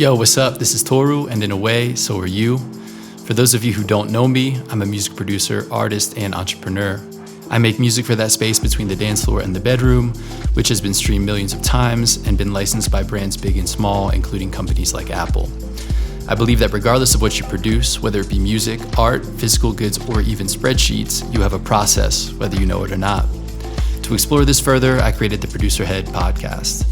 Yo, what's up? This is Toru, and in a way, so are you. For those of you who don't know me, I'm a music producer, artist, and entrepreneur. I make music for that space between the dance floor and the bedroom, which has been streamed millions of times and been licensed by brands big and small, including companies like Apple. I believe that regardless of what you produce, whether it be music, art, physical goods, or even spreadsheets, you have a process, whether you know it or not. To explore this further, I created the ProducerHead Podcast.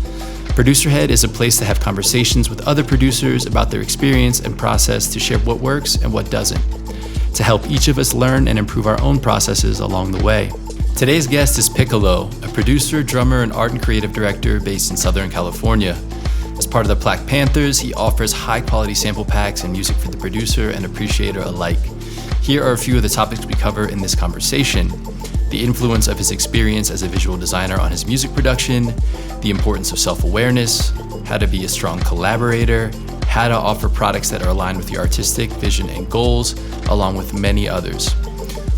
ProducerHead is a place to have conversations with other producers about their experience and process to share what works and what doesn't, to help each of us learn and improve our own processes along the way. Today's guest is Piklo, a producer, drummer, and art and creative director based in Southern California. As part of the Plack Panthers, he offers high-quality sample packs and music for the producer and appreciator alike. Here are a few of the topics we cover in this conversation: the influence of his experience as a visual designer on his music production, the importance of self-awareness, how to be a strong collaborator, how to offer products that are aligned with your artistic vision and goals, along with many others.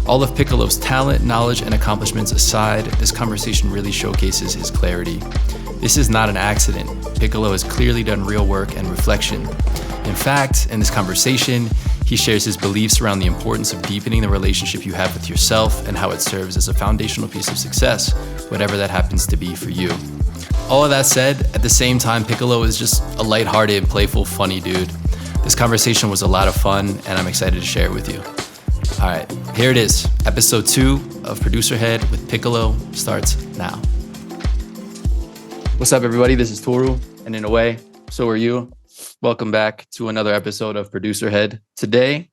All of Piklo's talent, knowledge, and accomplishments aside, this conversation really showcases his clarity. This is not an accident. Piklo has clearly done real work and reflection. In fact, in this conversation, he shares his beliefs around the importance of deepening the relationship you have with yourself and how it serves as a foundational piece of success, whatever that happens to be for you. All of that said, at the same time, Piklo is just a lighthearted, playful, funny dude. This conversation was a lot of fun, and I'm excited to share it with you. All right, here it is. Episode 2 of ProducerHead with Piklo starts now. What's up, everybody? This is Toru, and in a way, so are you. Welcome back to another episode of ProducerHead. Today,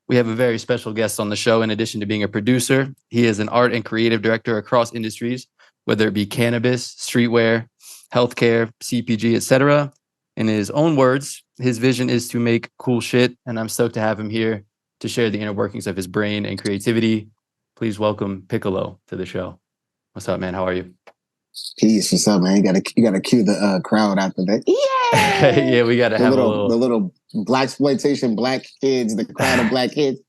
we have a very special guest on the show. In addition to being a producer, he is an art and creative director across industries, whether it be cannabis, streetwear, healthcare, CPG, etc. In his own words, his vision is to make cool shit, and I'm stoked to have him here to share the inner workings of his brain and creativity. Please welcome Piklo to the show. What's up, man? How are you? Peace. What's up, man? You gotta cue the crowd after that. Yeah, yeah, we gotta have the little blaxploitation black kids, the crowd of black kids.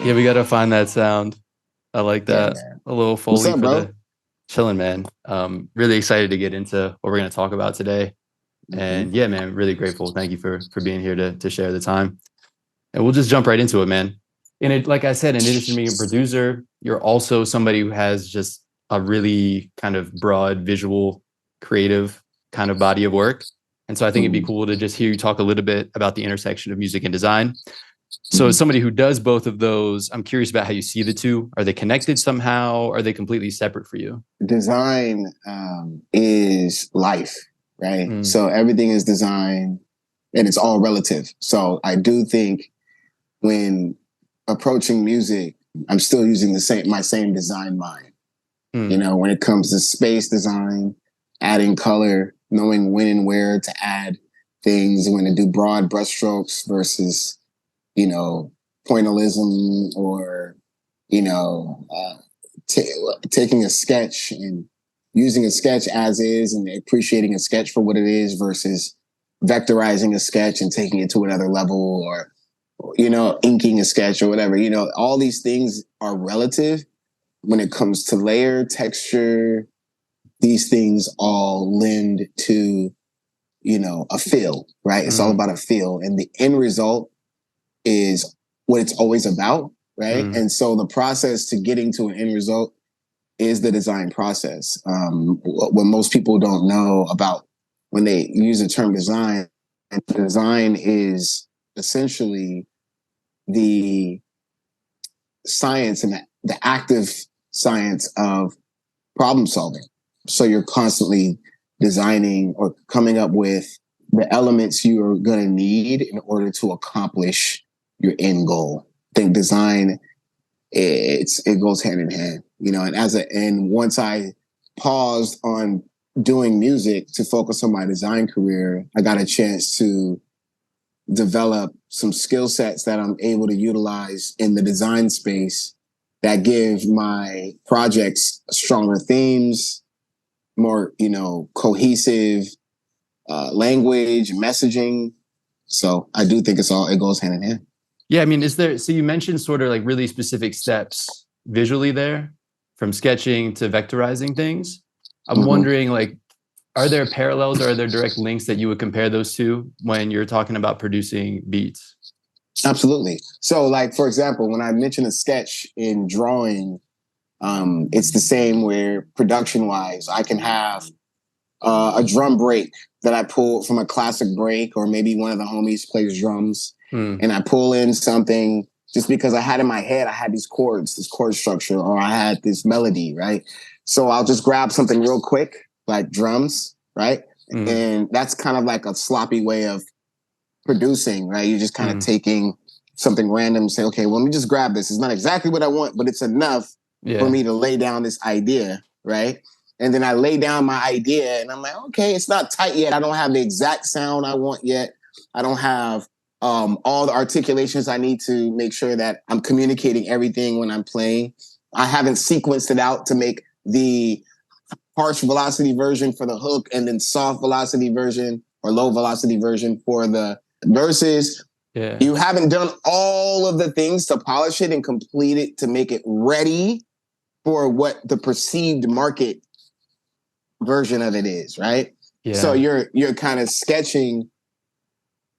Yeah, we gotta find that sound. I like that. Yeah, a little Foley What's up, for bro? the chilling, man. Really excited to get into what we're gonna talk about today. Mm-hmm. And yeah, man, really grateful. Thank you for being here to share the time. And we'll just jump right into it, man. And it, like I said, in addition to being a producer, you're also somebody who has just a really kind of broad visual, creative kind of body of work. And so I think it'd be cool to just hear you talk a little bit about the intersection of music and design. So as somebody who does both of those, I'm curious about how you see the two. Are they connected somehow? Are they completely separate for you? Design is life, right? So everything is design and it's all relative. So I do think when approaching music, I'm still using my same design mind. You know, when it comes to space design, adding color, knowing when and where to add things, when to do broad brushstrokes versus, you know, pointillism, or, you know, taking a sketch and using a sketch as is and appreciating a sketch for what it is versus vectorizing a sketch and taking it to another level, or, you know, inking a sketch or whatever. You know, all these things are relative. When it comes to layer, texture, these things all lend to, you know, a feel, right? It's all about a feel. And the end result is what it's always about, right? And so the process to getting to an end result is the design process. What most people don't know about when they use the term design is essentially the science and the active science of problem solving. So you're constantly designing or coming up with the elements you are going to need in order to accomplish your end goal. I think design, it goes hand in hand, you know. And once I paused on doing music to focus on my design career, I got a chance to develop some skill sets that I'm able to utilize in the design space that give my projects stronger themes, more, you know, cohesive language, messaging. So I do think it goes hand in hand. Yeah, I mean, so you mentioned sort of like really specific steps visually there, from sketching to vectorizing things. I'm wondering, like, Are there parallels or are there direct links that you would compare those to when you're talking about producing beats? Absolutely. So like, for example, when I mention a sketch in drawing, it's the same where production wise, I can have a drum break that I pull from a classic break, or maybe one of the homies plays drums and I pull in something just because I had in my head, I had these chords, this chord structure, or I had this melody, right? So I'll just grab something real quick, like drums, right? And that's kind of like a sloppy way of producing, right? You're just kind of taking something random and say, okay, well, let me just grab this. It's not exactly what I want, but it's enough for me to lay down this idea, right? And then I lay down my idea and I'm like, okay, it's not tight yet. I don't have the exact sound I want yet. I don't have all the articulations I need to make sure that I'm communicating everything when I'm playing. I haven't sequenced it out to make the harsh velocity version for the hook and then soft velocity version or low velocity version for the verses. Yeah. You haven't done all of the things to polish it and complete it to make it ready for what the perceived market version of it is, right? Yeah. So you're kind of sketching,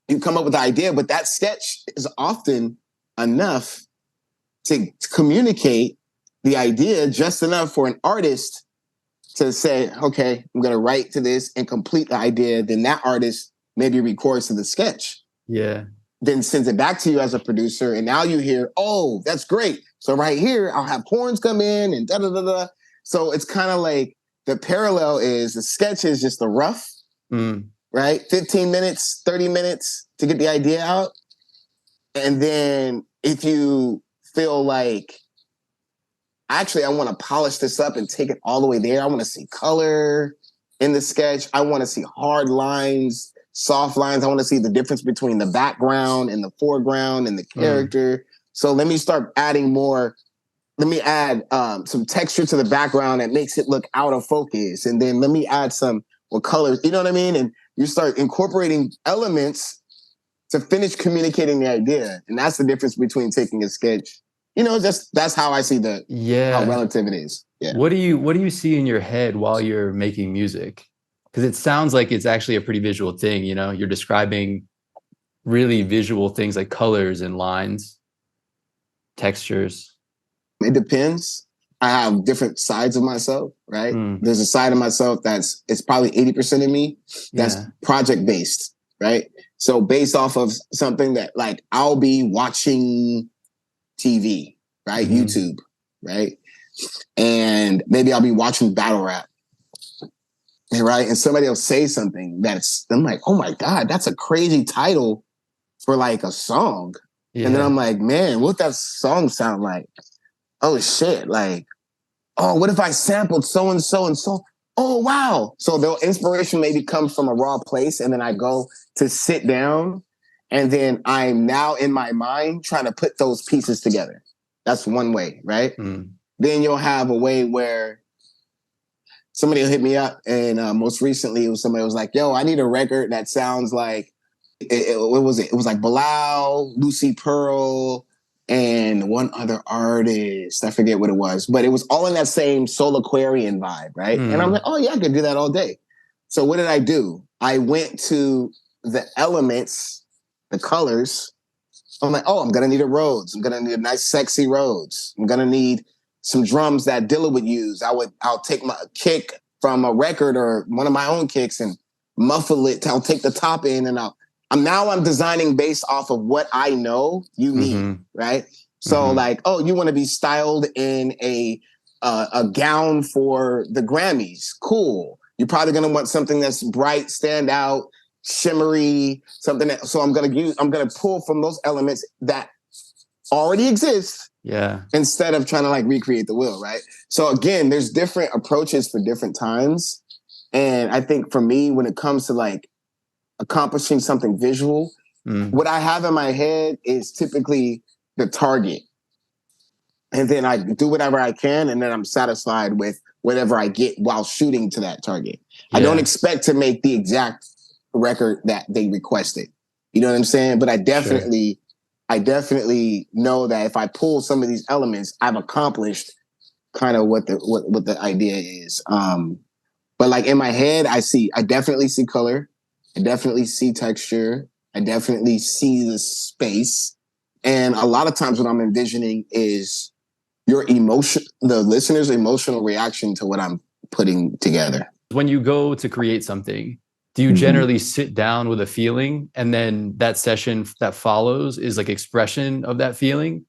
you come up with the idea, but that sketch is often enough to communicate the idea just enough for an artist to say, okay, I'm going to write to this and complete the idea. Then that artist maybe records to the sketch. Yeah. Then sends it back to you as a producer. And now you hear, oh, that's great. So right here, I'll have horns come in and da da da da. So it's kind of like the parallel is the sketch is just a rough, right? 15 minutes, 30 minutes to get the idea out. And then if you feel like, actually, I want to polish this up and take it all the way there. I want to see color in the sketch. I want to see hard lines, soft lines. I want to see the difference between the background and the foreground and the character. So let me start adding more. Let me add some texture to the background that makes it look out of focus. And then let me add some colors. You know what I mean? And you start incorporating elements to finish communicating the idea. And that's the difference between taking a sketch. You know, that's how I see how relative it is. Yeah. What do you see in your head while you're making music? Because it sounds like it's actually a pretty visual thing. You know, you're describing really visual things like colors and lines, textures. It depends. I have different sides of myself, right? There's a side of myself it's probably 80% of me that's project based, right? So based off of something that like I'll be watching TV, right? YouTube, right? And maybe I'll be watching battle rap, right? And somebody will say something I'm like, oh my God, that's a crazy title for like a song. Yeah. And then I'm like, man, what that song sound like? Oh shit, like, oh, what if I sampled so-and-so and so? Oh, wow. So the inspiration maybe comes from a raw place and then I go to sit down and then I'm now in my mind trying to put those pieces together. That's one way, right? Then you'll have a way where somebody will hit me up and most recently somebody was like, yo, I need a record that sounds like, what was it? It was like Bilal, Lucy Pearl, and one other artist. I forget what it was, but it was all in that same Soul Aquarian vibe, right? And I'm like, oh yeah, I could do that all day. So what did I do? I went to the elements, the colors. I'm like, oh, I'm gonna need a Rhodes. I'm gonna need a nice, sexy Rhodes. I'm gonna need some drums that Dilla would use. I'll take my kick from a record or one of my own kicks and muffle it. I'll take the top in and I'm designing based off of what I know you need, right? So like, oh, you want to be styled in a gown for the Grammys. Cool. You're probably going to want something that's bright, stand out, shimmery, so I'm going to pull from those elements that already exist. Yeah. Instead of trying to like recreate the wheel, right? So again, there's different approaches for different times. And I think for me, when it comes to like accomplishing something visual, what I have in my head is typically the target. And then I do whatever I can, and then I'm satisfied with whatever I get while shooting to that target. Yeah. I don't expect to make the exact record that they requested. You know what I'm saying? But I definitely know that if I pull some of these elements, I've accomplished kind of what the idea is. But like in my head, I definitely see color. I definitely see texture. I definitely see the space. And a lot of times what I'm envisioning is the listener's emotional reaction to what I'm putting together. When you go to create something, do you generally sit down with a feeling and then that session that follows is like expression of that feeling?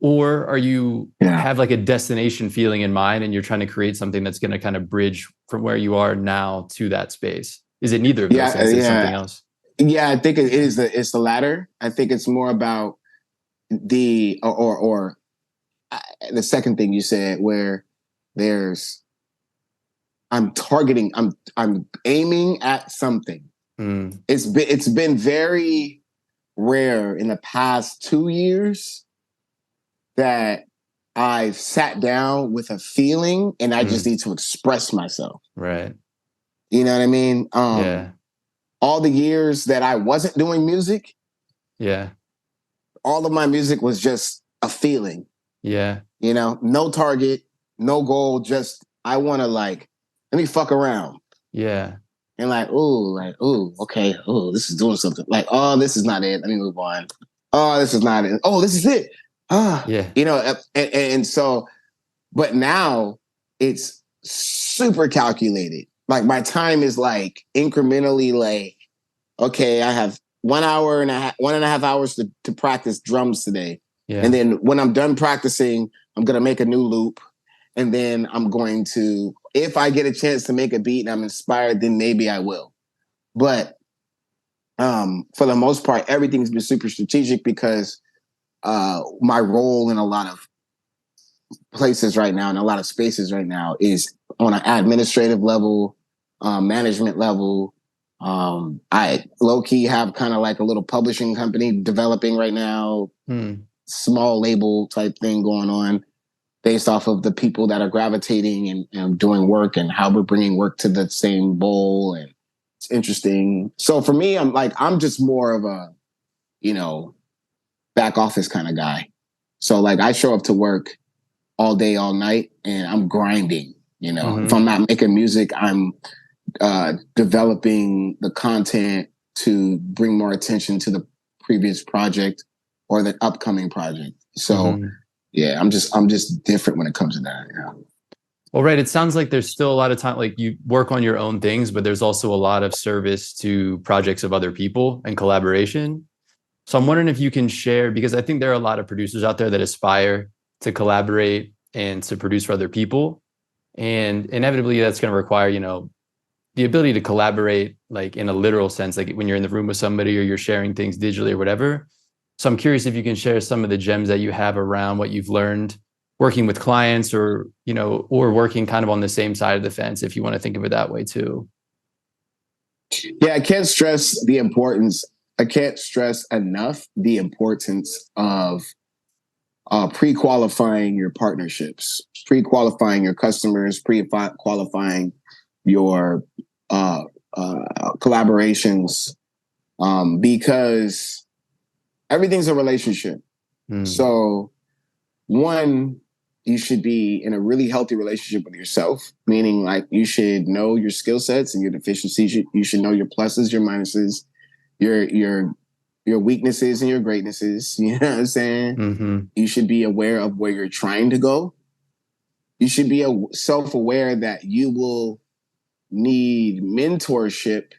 Or are you have like a destination feeling in mind and you're trying to create something that's going to kind of bridge from where you are now to that space? Is it neither of those things? Is something else? Yeah, I think it's the latter. I think it's more about the the second thing you said, where I'm targeting, I'm aiming at something. It's been very rare in the past 2 years that I've sat down with a feeling and I just need to express myself. Right. You know what I mean? All the years that I wasn't doing music, all of my music was just a feeling. Yeah. You know, no target, no goal, just I want to like, let me fuck around. Yeah. And okay, this is doing something. Like, oh, this is not it. Let me move on. Oh, this is not it. Oh, this is it. You know, and so, but now it's super calculated. Like my time is like incrementally like, okay, I have 1.5 hours to practice drums today. Yeah. And then when I'm done practicing, I'm going to make a new loop. And then I'm going to, if I get a chance to make a beat and I'm inspired, then maybe I will. But for the most part, everything's been super strategic because my role in a lot of places right now and a lot of spaces right now is on an administrative level, management level. I low-key have kind of like a little publishing company developing right now, small label type thing going on based off of the people that are gravitating and doing work and how we're bringing work to the same goal. And it's interesting. So for me, I'm just more of a, you know, back office kind of guy. So like I show up to work all day, all night, and I'm grinding, you know. If I'm not making music, I'm developing the content to bring more attention to the previous project or the upcoming project. So yeah, I'm just different when it comes to that. Yeah. Well, right. It sounds like there's still a lot of time, like you work on your own things, but there's also a lot of service to projects of other people and collaboration. So I'm wondering if you can share, because I think there are a lot of producers out there that aspire to collaborate and to produce for other people. And inevitably that's going to require, you know, the ability to collaborate like in a literal sense, like when you're in the room with somebody or you're sharing things digitally or whatever. So I'm curious if you can share some of the gems that you have around what you've learned working with clients or, you know, or working kind of on the same side of the fence, if you want to think of it that way too. Yeah, I can't stress enough the importance of pre-qualifying your partnerships, pre-qualifying your customers, pre-qualifying your collaborations, because everything's a relationship. So one, you should be in a really healthy relationship with yourself, meaning like you should know your skill sets and your deficiencies. You should know your pluses, your minuses, your weaknesses and your greatnesses. You know what I'm saying? You should be aware of where you're trying to go. You should be self-aware that you will need mentorship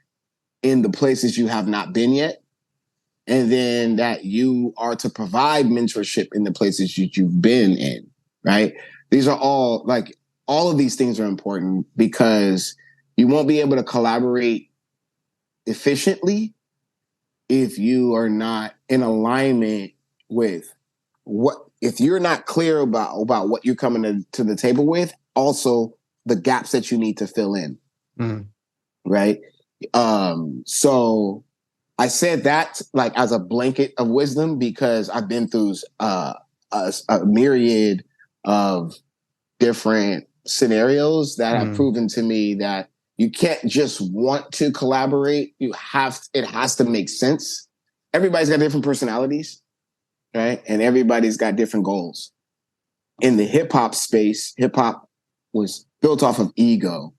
in the places you have not been yet. And then that you are to provide mentorship in the places you've been in, right? These are all of these things are important because you won't be able to collaborate efficiently if you are not in alignment with if you're not clear about what you're coming to the table with, also the gaps that you need to fill in. Right? So I said that like as a blanket of wisdom because I've been through a myriad of different scenarios that have proven to me that you can't just want to collaborate. It has to make sense. Everybody's got different personalities, right? And everybody's got different goals. In the hip hop space, hip hop was built off of ego.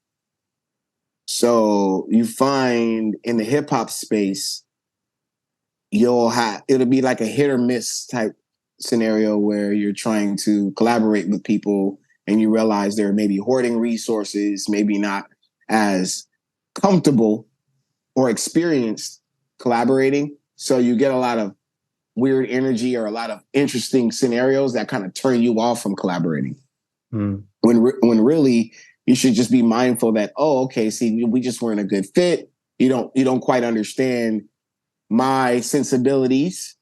So you find in the hip hop space, it'll be like a hit or miss type scenario where you're trying to collaborate with people and you realize they're maybe hoarding resources, maybe not as comfortable or experienced collaborating. So you get a lot of weird energy or a lot of interesting scenarios that kind of turn you off from collaborating. When really you should just be mindful that, oh, okay, see, we just weren't a good fit. You don't quite understand my sensibilities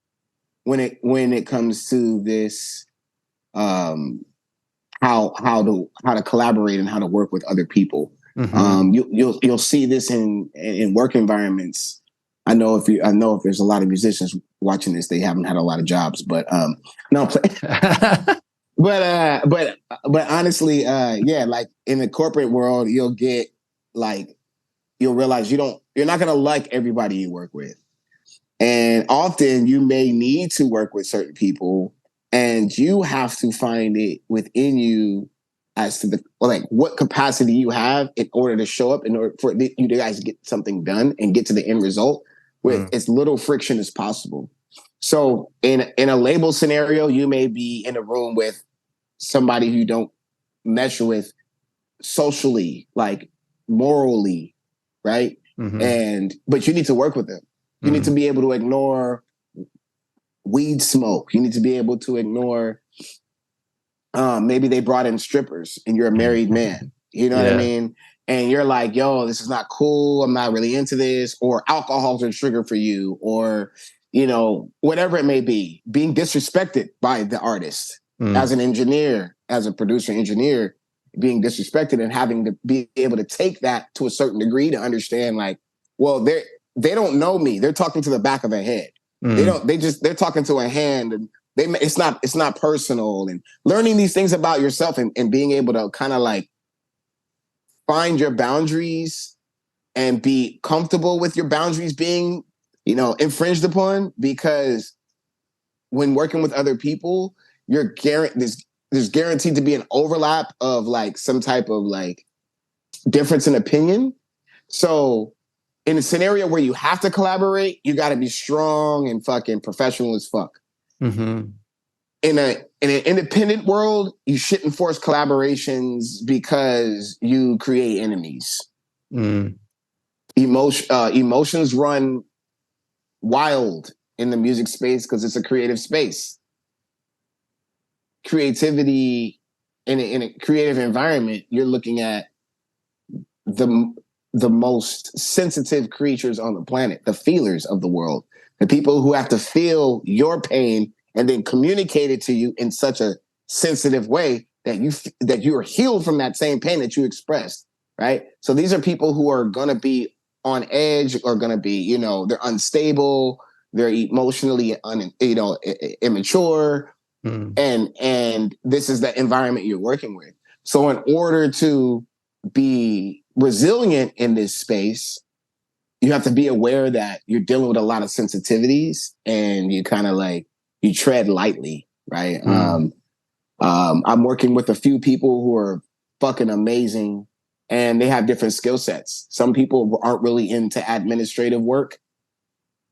when it comes to this, how to collaborate and how to work with other people. You'll see this in work environments. I know if there's a lot of musicians watching this, they haven't had a lot of jobs, but no. But honestly, yeah, like in the corporate world, you'll realize you're not gonna like everybody you work with. And often you may need to work with certain people and you have to find it within you as to what capacity you have in order to show up, in order for you guys to get something done and get to the end result with as little friction as possible. So in a label scenario, you may be in a room with somebody you don't mesh with socially, like morally, right? But you need to work with them. You need to be able to ignore weed smoke. You need to be able to ignore maybe they brought in strippers and you're a married man. You know what I mean? And you're like, yo, this is not cool. I'm not really into this. Or alcohol's a trigger for you. Or, whatever it may be. Being disrespected by the artist as an engineer, as a producer engineer, being disrespected and having to be able to take that to a certain degree to understand, like, well, they don't know me. They're talking to the back of their head. They're talking to a hand, and it's not personal. And learning these things about yourself and being able to kind of like find your boundaries and be comfortable with your boundaries being, infringed upon, because when working with other people, there's guaranteed to be an overlap of like some type of like difference in opinion. So in a scenario where you have to collaborate, you got to be strong and fucking professional as fuck. In an independent world, you shouldn't force collaborations because you create enemies. Emotions run wild in the music space because it's a creative space. Creativity in a creative environment, you're looking at the most sensitive creatures on the planet, the feelers of the world, the people who have to feel your pain and then communicate it to you in such a sensitive way that you are healed from that same pain that you expressed, right? So these are people who are going to be on edge, or going to be, they're unstable, they're emotionally immature, and this is the environment you're working with. So in order to be resilient in this space, you have to be aware that you're dealing with a lot of sensitivities, and you kind of like, you tread lightly, right? I'm working with a few people who are fucking amazing, and they have different skill sets. Some people aren't really into administrative work,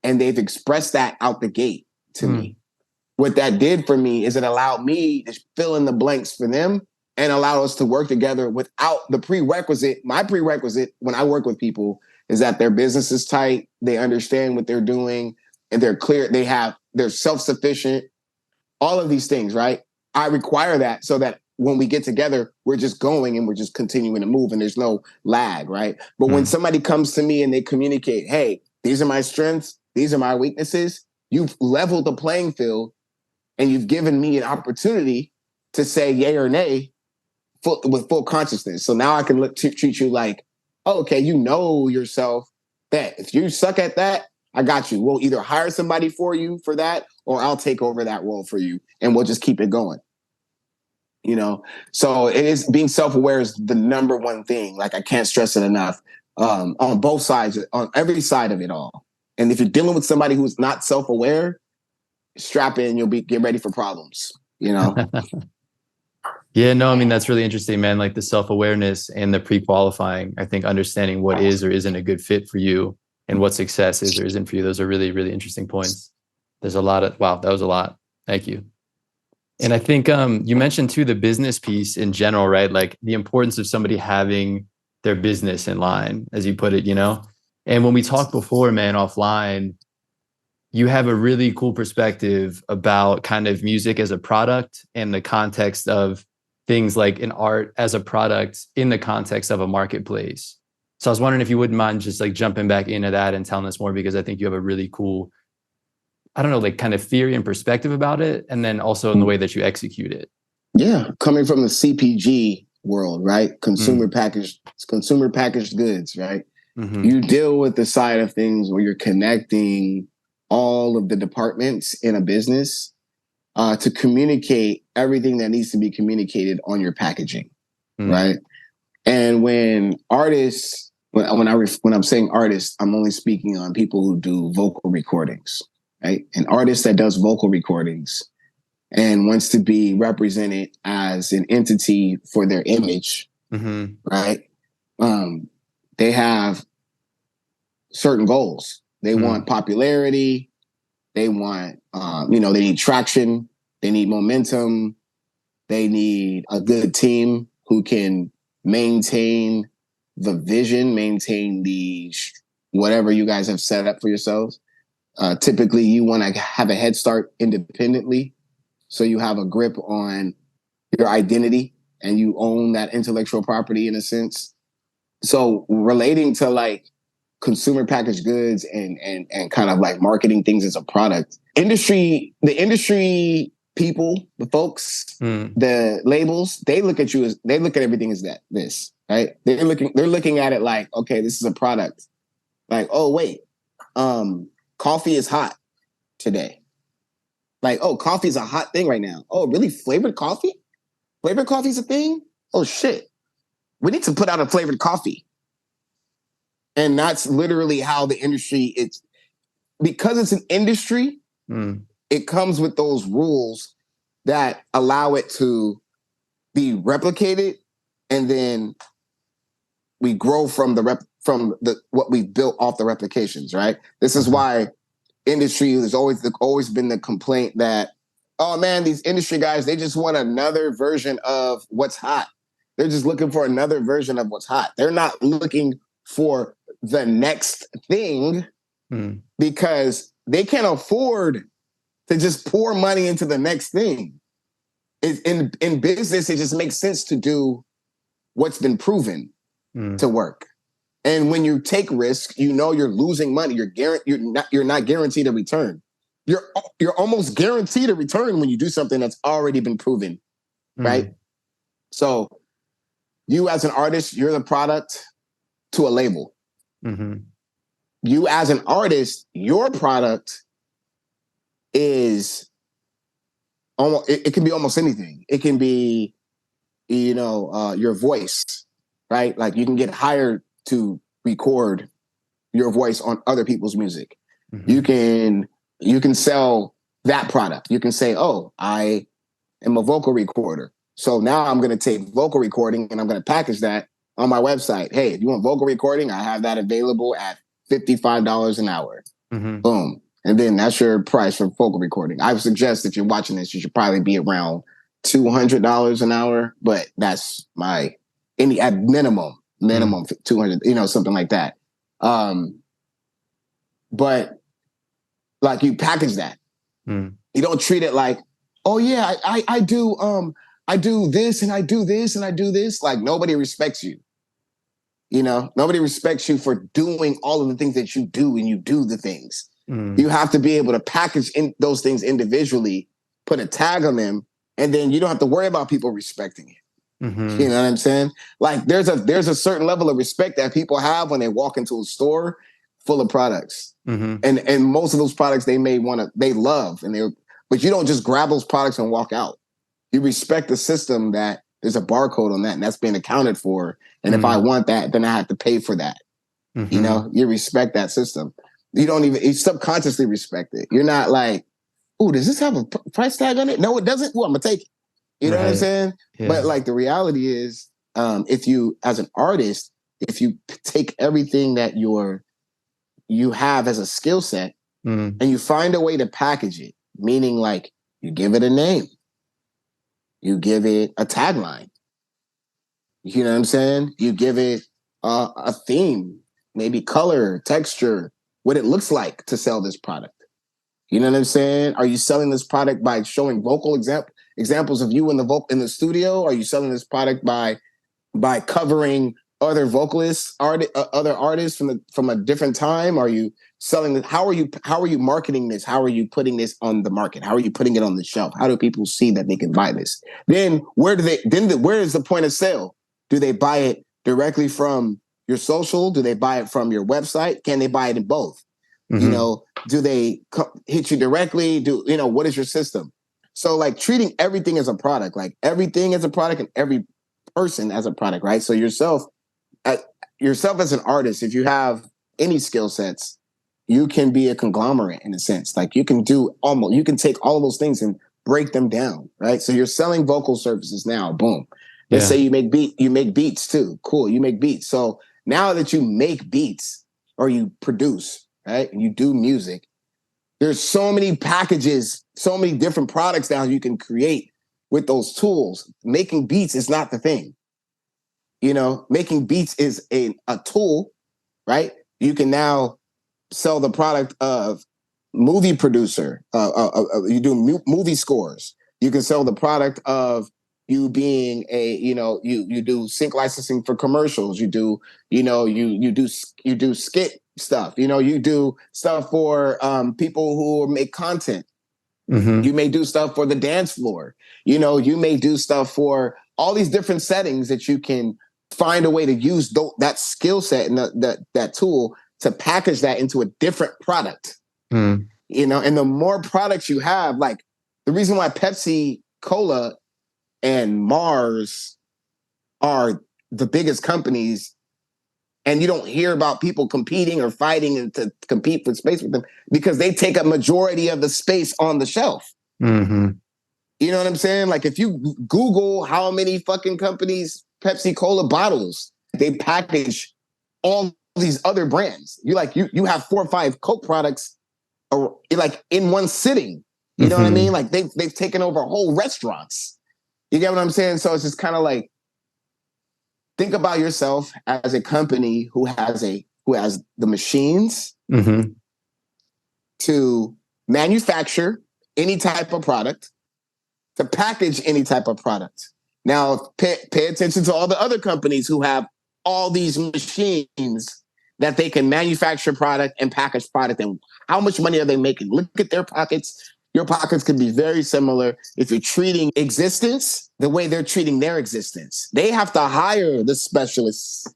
and they've expressed that out the gate to me. What that did for me is it allowed me to fill in the blanks for them and allow us to work together without the prerequisite. My prerequisite when I work with people is that their business is tight, they understand what they're doing, and they're clear, they're self-sufficient, all of these things, right? I require that so that when we get together, we're just going and we're just continuing to move and there's no lag, right? But when somebody comes to me and they communicate, hey, these are my strengths, these are my weaknesses, you've leveled the playing field and you've given me an opportunity to say yay or nay with full consciousness. So now I can treat you like, oh, okay, you know yourself, that if you suck at that, I got you. We'll either hire somebody for you for that, or I'll take over that role for you and we'll just keep it going. So it is, being self-aware is the number one thing. Like, I can't stress it enough, on both sides, on every side of it all. And if you're dealing with somebody who's not self-aware, strap in, get ready for problems, Yeah, Yeah, no, I mean, that's really interesting, man. Like the self-awareness and the pre-qualifying, I think understanding what is or isn't a good fit for you and what success is or isn't for you. Those are really, really interesting points. There's a lot of, wow, that was a lot. Thank you. And I think you mentioned too, the business piece in general, right? Like the importance of somebody having their business in line, as you put it, you know? And when we talked before, man, offline, you have a really cool perspective about kind of music as a product and the context of things like an art as a product in the context of a marketplace. So I was wondering if you wouldn't mind just like jumping back into that and telling us more, because I think you have a really cool, I don't know, like kind of theory and perspective about it. And then also in the way that you execute it. Yeah. Coming from the CPG world, right? Consumer packaged goods, right? Mm-hmm. You deal with the side of things where you're connecting all of the departments in a business to communicate everything that needs to be communicated on your packaging, right? And when artists, when I'm saying artists, I'm only speaking on people who do vocal recordings, right? An artist that does vocal recordings and wants to be represented as an entity for their image, right? They have certain goals. They want popularity. They want, they need traction. They need momentum. They need a good team who can maintain the vision, maintain the whatever you guys have set up for yourselves. Typically, you want to have a head start independently. So you have a grip on your identity and you own that intellectual property in a sense. So relating to like consumer packaged goods and kind of like marketing things as a product, the industry people, the folks, the labels, they look at everything as this, right? They're looking at it like, okay, this is a product. Like, oh wait, coffee is hot today. Like, oh, coffee is a hot thing right now. Oh, really? Flavored coffee? Flavored coffee is a thing? Oh, shit. We need to put out a flavored coffee. And that's literally how the industry, because it's an industry, it comes with those rules that allow it to be replicated. And then we grow from what we've built off the replications, right? This is why industry, there's always been the complaint that, oh man, these industry guys, they just want another version of what's hot. They're just looking for another version of what's hot. They're not looking for the next thing because they can't afford to just pour money into the next thing. In business, it just makes sense to do what's been proven to work. And when you take risk, you're losing money. You're not guaranteed a return. You're almost guaranteed a return when you do something that's already been proven, right? So you as an artist, you're the product to a label. You as an artist, your product is almost, it can be almost anything. It can be, your voice, right? Like you can get hired to record your voice on other people's music. You can sell that product. You can say, oh, I am a vocal recorder. So now I'm going to take vocal recording and I'm going to package that on my website. Hey, if you want vocal recording, I have that available at $55 an hour. Boom. And then that's your price for vocal recording. I would suggest if you're watching this, you should probably be around $200 an hour, but that's at minimum 200, something like that. But like you package that. You don't treat it like, oh yeah, I do this and I do this and I do this. Like nobody respects you. Nobody respects you for doing all of the things that you do, and you do the things. You have to be able to package in those things individually, put a tag on them, and then you don't have to worry about people respecting it. You know what I'm saying? Like there's a certain level of respect that people have when they walk into a store full of products. And most of those products they love, but you don't just grab those products and walk out. You respect the system that there's a barcode on that and that's being accounted for. And if I want that, then I have to pay for that. You respect that system. You subconsciously respect it. You're not like, oh, does this have a price tag on it? No, it doesn't. Well, I'm gonna take it. You know what I'm saying? Yeah. But like the reality is, if you, as an artist, if you take everything that you have as a skill set and you find a way to package it, meaning like you give it a name, you give it a tagline, you know what I'm saying? You give it a theme, maybe color, texture, what it looks like to sell this product. You know what I'm saying? Are you selling this product by showing vocal examples of you in the studio? Are you selling this product by covering other vocalists, other artists from a different time? Are you selling it? How are you marketing this? How are you putting this on the market? How are you putting it on the shelf? How do people see that they can buy this? Then where is the point of sale? Do they buy it directly from your social? Do they buy it from your website? Can they buy it in both? Mm-hmm. You know, do they hit you directly? What is your system? So like treating everything as a product, like everything as a product and every person as a product, right? So yourself as an artist, if you have any skill sets, you can be a conglomerate in a sense. Like you can take all of those things and break them down, right? So you're selling vocal services now, boom. Let's say you make beats too. Cool, you make beats. So now that you make beats or you produce, right, and you do music, there's so many packages, so many different products now you can create with those tools. Making beats is not the thing. Making beats is a tool, right? You can now sell the product of movie producer. You do movie scores. You can sell the product of you being you do sync licensing for commercials. You do skit stuff. You do stuff for people who make content. Mm-hmm. You may do stuff for the dance floor. You may do stuff for all these different settings that you can find a way to use that skill set and that tool to package that into a different product. And the more products you have, like the reason why Pepsi, Cola, and Mars are the biggest companies, and you don't hear about people competing or fighting to compete for space with them, because they take a majority of the space on the shelf. Mm-hmm. You know what I'm saying? Like if you Google how many fucking companies Pepsi Cola bottles, they package all these other brands. You have 4 or 5 Coke products like in one sitting. You know what I mean? Like they've taken over whole restaurants. You get what I'm saying? So it's just kind of like, think about yourself as a company who has the machines to manufacture any type of product, to package any type of product. Now, pay attention to all the other companies who have all these machines that they can manufacture product and package product. And how much money are they making? Look at their pockets. Your pockets could be very similar if you're treating existence the way they're treating their existence. They have to hire the specialists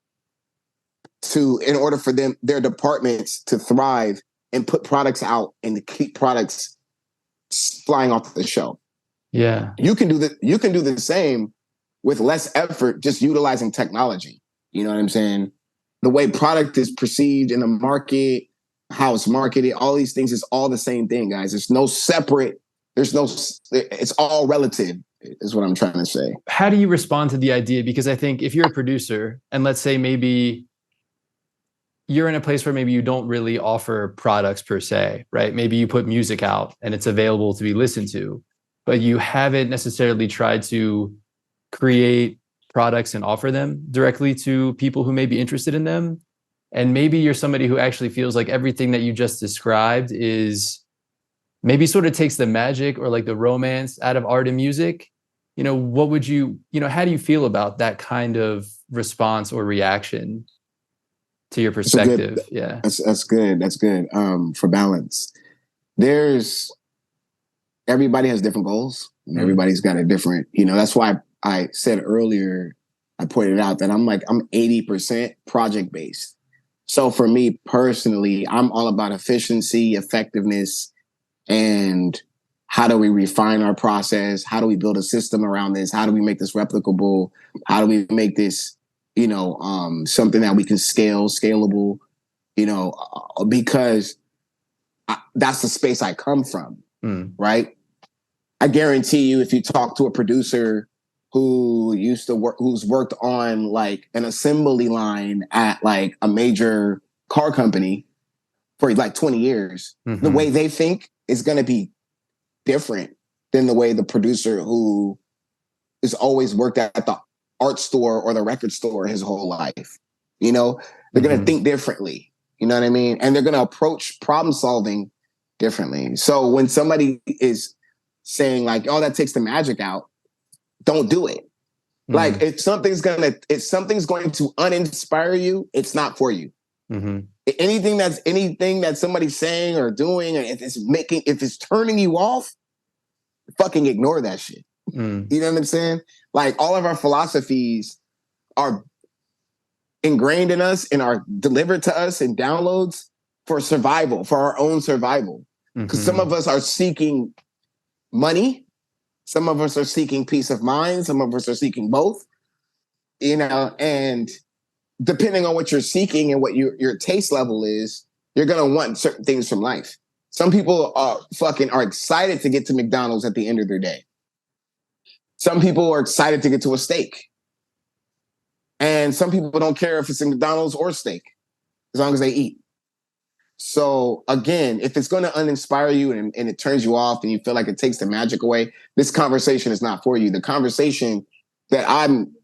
in order for their departments to thrive and put products out and to keep products flying off the shelf. Yeah. You can do the same with less effort, just utilizing technology. You know what I'm saying? The way product is perceived in the market, how it's marketed, all these things is all the same thing, guys. It's all relative, is what I'm trying to say. How do you respond to the idea? Because I think if you're a producer and let's say maybe you're in a place where maybe you don't really offer products per se, right? Maybe you put music out and it's available to be listened to, but you haven't necessarily tried to create products and offer them directly to people who may be interested in them. And maybe you're somebody who actually feels like everything that you just described is maybe sort of takes the magic or like the romance out of art and music. What would how do you feel about that kind of response or reaction to your perspective? Yeah. That's good. That's good. For balance. Everybody has different goals and everybody's got a different, that's why I said earlier, I pointed out that I'm 80% project based. So for me personally, I'm all about efficiency, effectiveness, and how do we refine our process? How do we build a system around this? How do we make this replicable? How do we make this, something that we can scalable, because that's the space I come from, right? I guarantee you, if you talk to a producer who's worked on like an assembly line at like a major car company for like 20 years, the way they think is going to be different than the way the producer who has always worked at the art store or the record store his whole life. You know, they're going to think differently. You know what I mean? And they're going to approach problem solving differently. So when somebody is saying like, oh, that takes the magic out, don't do it. Like if something's going to uninspire you, it's not for you. Anything that somebody's saying or doing, if it's turning you off, fucking ignore that shit. You know what I'm saying? Like all of our philosophies are ingrained in us and are delivered to us in downloads for survival, for our own survival. Because some of us are seeking money. Some of us are seeking peace of mind. Some of us are seeking both, you know, and depending on what you're seeking and what your taste level is, you're going to want certain things from life. Some people are excited to get to McDonald's at the end of their day. Some people are excited to get to a steak. And some people don't care if it's in McDonald's or steak, as long as they eat. So again, if it's going to uninspire you and it turns you off and you feel like it takes the magic away, this conversation is not for you. The conversation that I'm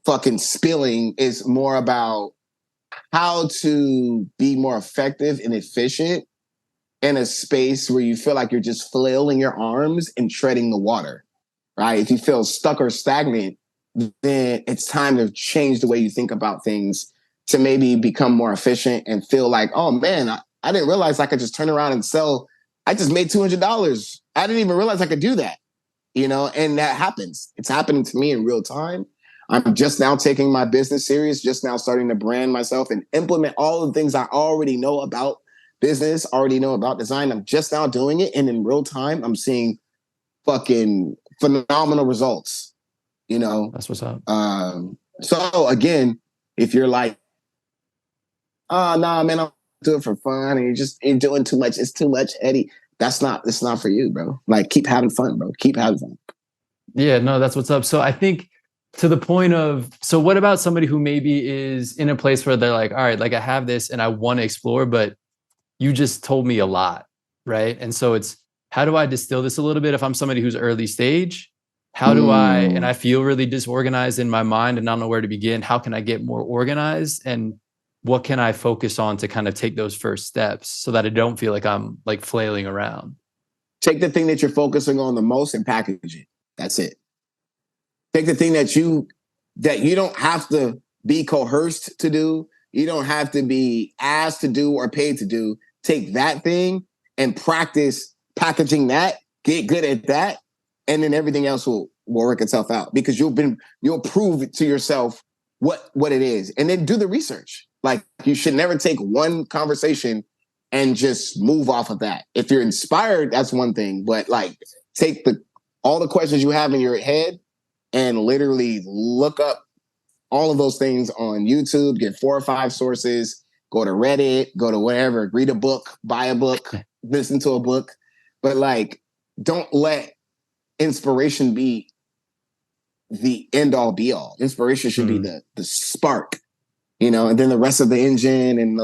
fucking spilling is more about how to be more effective and efficient in a space where you feel like you're just flailing your arms and treading the water, right? If you feel stuck or stagnant, then it's time to change the way you think about things to maybe become more efficient and feel like, oh man, I didn't realize I could just turn around and sell. I just made $200. I didn't even realize I could do that, you know, and that happens. It's happening to me in real time. I'm just now taking my business serious, just now starting to brand myself and implement all the things I already know about business, already know about design. I'm just now doing it. And in real time, I'm seeing fucking phenomenal results, you know? That's what's up. So again, if you're like, oh, nah, man, I'm doing it for fun and you're doing too much. It's too much, Eddie. It's not for you, bro. Like, keep having fun, bro. Keep having fun. Yeah, no, that's what's up. So I think to the point of, so what about somebody who maybe is in a place where they're like, all right, like I have this and I want to explore, but you just told me a lot, right? And so it's, how do I distill this a little bit if I'm somebody who's early stage? How do and I feel really disorganized in my mind and I don't know where to begin. How can I get more organized? And what can I focus on to kind of take those first steps so that I don't feel like I'm like flailing around? Take the thing that you're focusing on the most and package it. That's it. Take the thing that you don't have to be coerced to do. You don't have to be asked to do or paid to do. Take that thing and practice packaging that, get good at that, and then everything else will work itself out because you'll prove it to yourself what it is. And then do the research. Like, you should never take one conversation and just move off of that. If you're inspired, that's one thing, but like take all the questions you have in your head and literally look up all of those things on YouTube, get 4 or 5 sources, go to Reddit, go to wherever, read a book, buy a book, listen to a book. But like, don't let inspiration be the end all be all. Inspiration should be the spark, you know, and then the rest of the engine and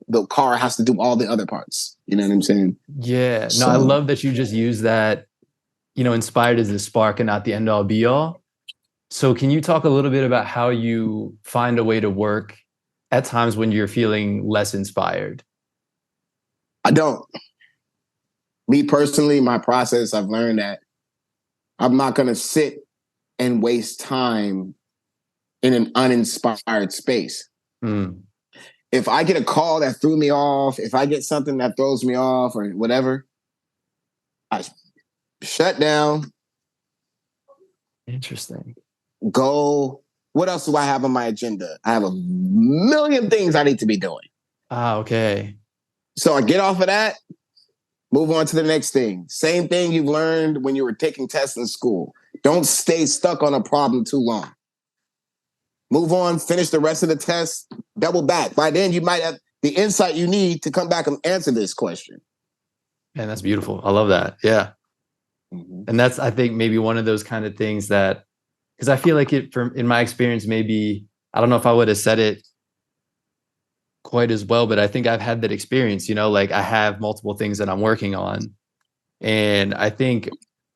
the car has to do all the other parts. You know what I'm saying? Yeah. No, I love that you just use that, you know, inspired is the spark and not the end all be all. So can you talk a little bit about how you find a way to work at times when you're feeling less inspired? I don't. Me personally, my process, I've learned that I'm not going to sit and waste time in an uninspired space. If I get a call that threw me off, if I get something that throws me off or whatever, I shut down. Interesting. Go. What else do I have on my agenda? I have a million things I need to be doing. Okay. So I get off of that, move on to the next thing. Same thing you've learned when you were taking tests in school. Don't stay stuck on a problem too long. Move on, finish the rest of the test, double back. By then, you might have the insight you need to come back and answer this question. Man, that's beautiful. I love that. Yeah. And that's, I think, maybe one of those kind of things that, because I feel like in my experience, maybe, I don't know if I would have said it quite as well, but I think I've had that experience, like I have multiple things that I'm working on. And I think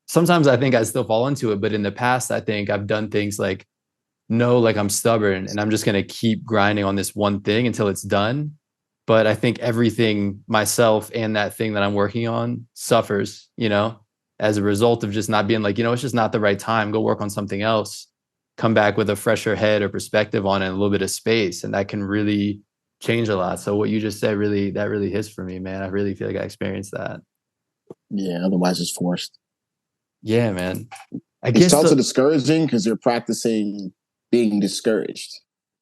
sometimes I still fall into it, but in the past, I think I've done things like, no, like I'm stubborn and I'm just going to keep grinding on this one thing until it's done. But I think everything, myself and that thing that I'm working on, suffers, as a result of just not being like, it's just not the right time. Go work on something else. Come back with a fresher head or perspective on it, and a little bit of space. And that can really change a lot. So what you just said, that really hits for me, man. I really feel like I experienced that. Yeah, otherwise it's forced. Yeah, man. It's also discouraging because you're practicing being discouraged.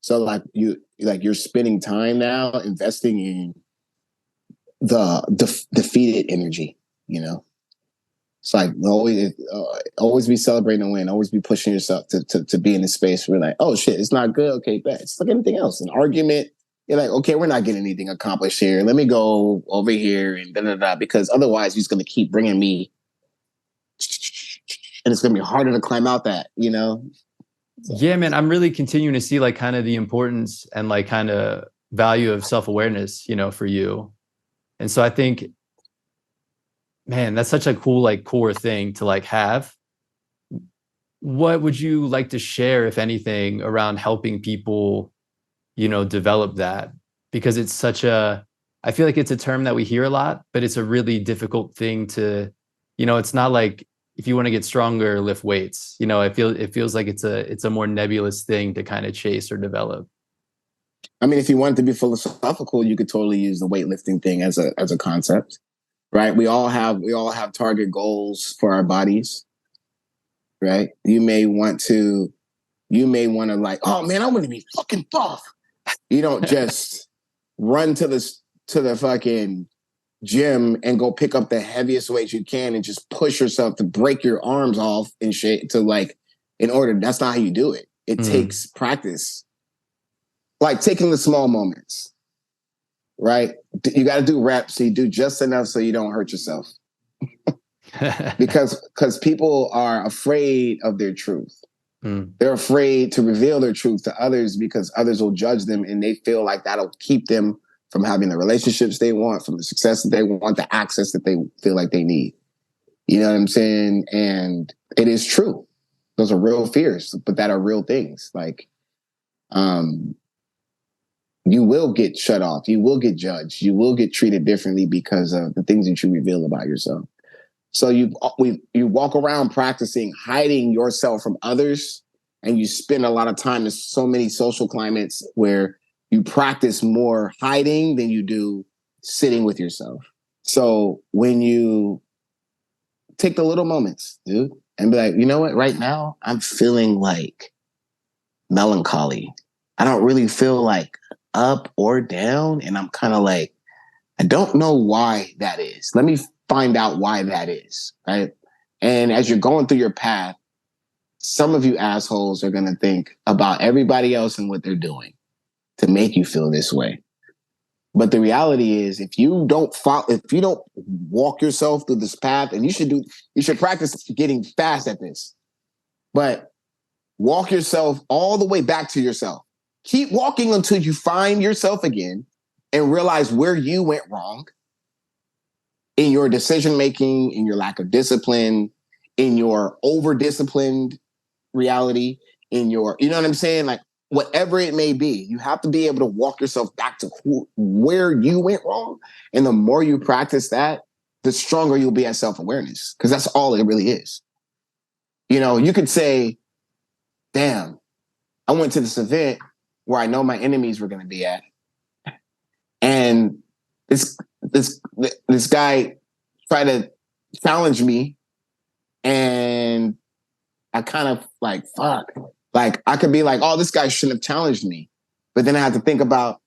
So like you're spending time now investing in the defeated energy, It's like always be celebrating a win, always be pushing yourself to be in a space where like, oh shit, it's not good. Okay, bet. It's like anything else. An argument, you're like, okay, we're not getting anything accomplished here. Let me go over here and because otherwise he's going to keep bringing me, and it's going to be harder to climb out that, So. Yeah, man, I'm really continuing to see like kind of the importance and like kind of value of self-awareness, for you. And so I think, man, that's such a cool, like core thing to like have. What would you like to share, if anything, around helping people, develop that? Because it's I feel like it's a term that we hear a lot, but it's a really difficult thing to, it's not like if you want to get stronger, lift weights, it feels like it's a more nebulous thing to kind of chase or develop. I mean, if you wanted to be philosophical, you could totally use the weightlifting thing as a concept, right? We all have target goals for our bodies, right? You may want to like, oh man, I want to be fucking buff. You don't just run to the fucking gym and go pick up the heaviest weights you can and just push yourself to break your arms off and shit that's not how you do it. It takes practice. Like taking the small moments, right? You got to do reps. So you do just enough so you don't hurt yourself. because people are afraid of their truth. They're afraid to reveal their truth to others because others will judge them, and they feel like that'll keep them from having the relationships they want, from the success that they want, the access that they feel like they need. You know what I'm saying? And it is true. Those are real fears, but that are real things. Like, you will get shut off. You will get judged. You will get treated differently because of the things that you reveal about yourself. So you walk around practicing hiding yourself from others, and you spend a lot of time in so many social climates where you practice more hiding than you do sitting with yourself. So when you take the little moments, dude, and be like, you know what, right now I'm feeling like melancholy. I don't really feel like up or down. And I'm kind of like, I don't know why that is. Let me find out why that is, right? And as you're going through your path, some of you assholes are going to think about everybody else and what they're doing to make you feel this way. But the reality is, if you don't walk yourself through this path, and you should practice getting fast at this, but walk yourself all the way back to yourself. Keep walking until you find yourself again and realize where you went wrong in your decision-making, in your lack of discipline, in your over-disciplined reality, in your, you know what I'm saying? Like, whatever it may be, you have to be able to walk yourself back to where you went wrong. And the more you practice that, the stronger you'll be at self-awareness, because that's all it really is. You could say, damn, I went to this event where I know my enemies were going to be at. And this guy tried to challenge me, and I kind of like, fuck. Like, I could be like, oh, this guy shouldn't have challenged me. But then I have to think about,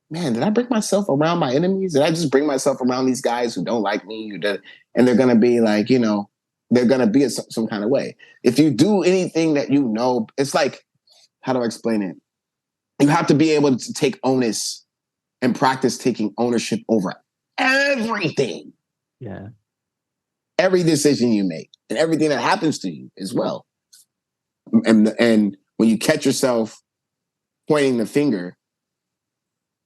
man, did I bring myself around my enemies? Did I just bring myself around these guys who don't like me? And they're going to be like, they're going to be some kind of way. If you do anything that it's like, how do I explain it? You have to be able to take onus and practice taking ownership over everything. Yeah. Every decision you make. and everything that happens to you as well. And when you catch yourself pointing the finger,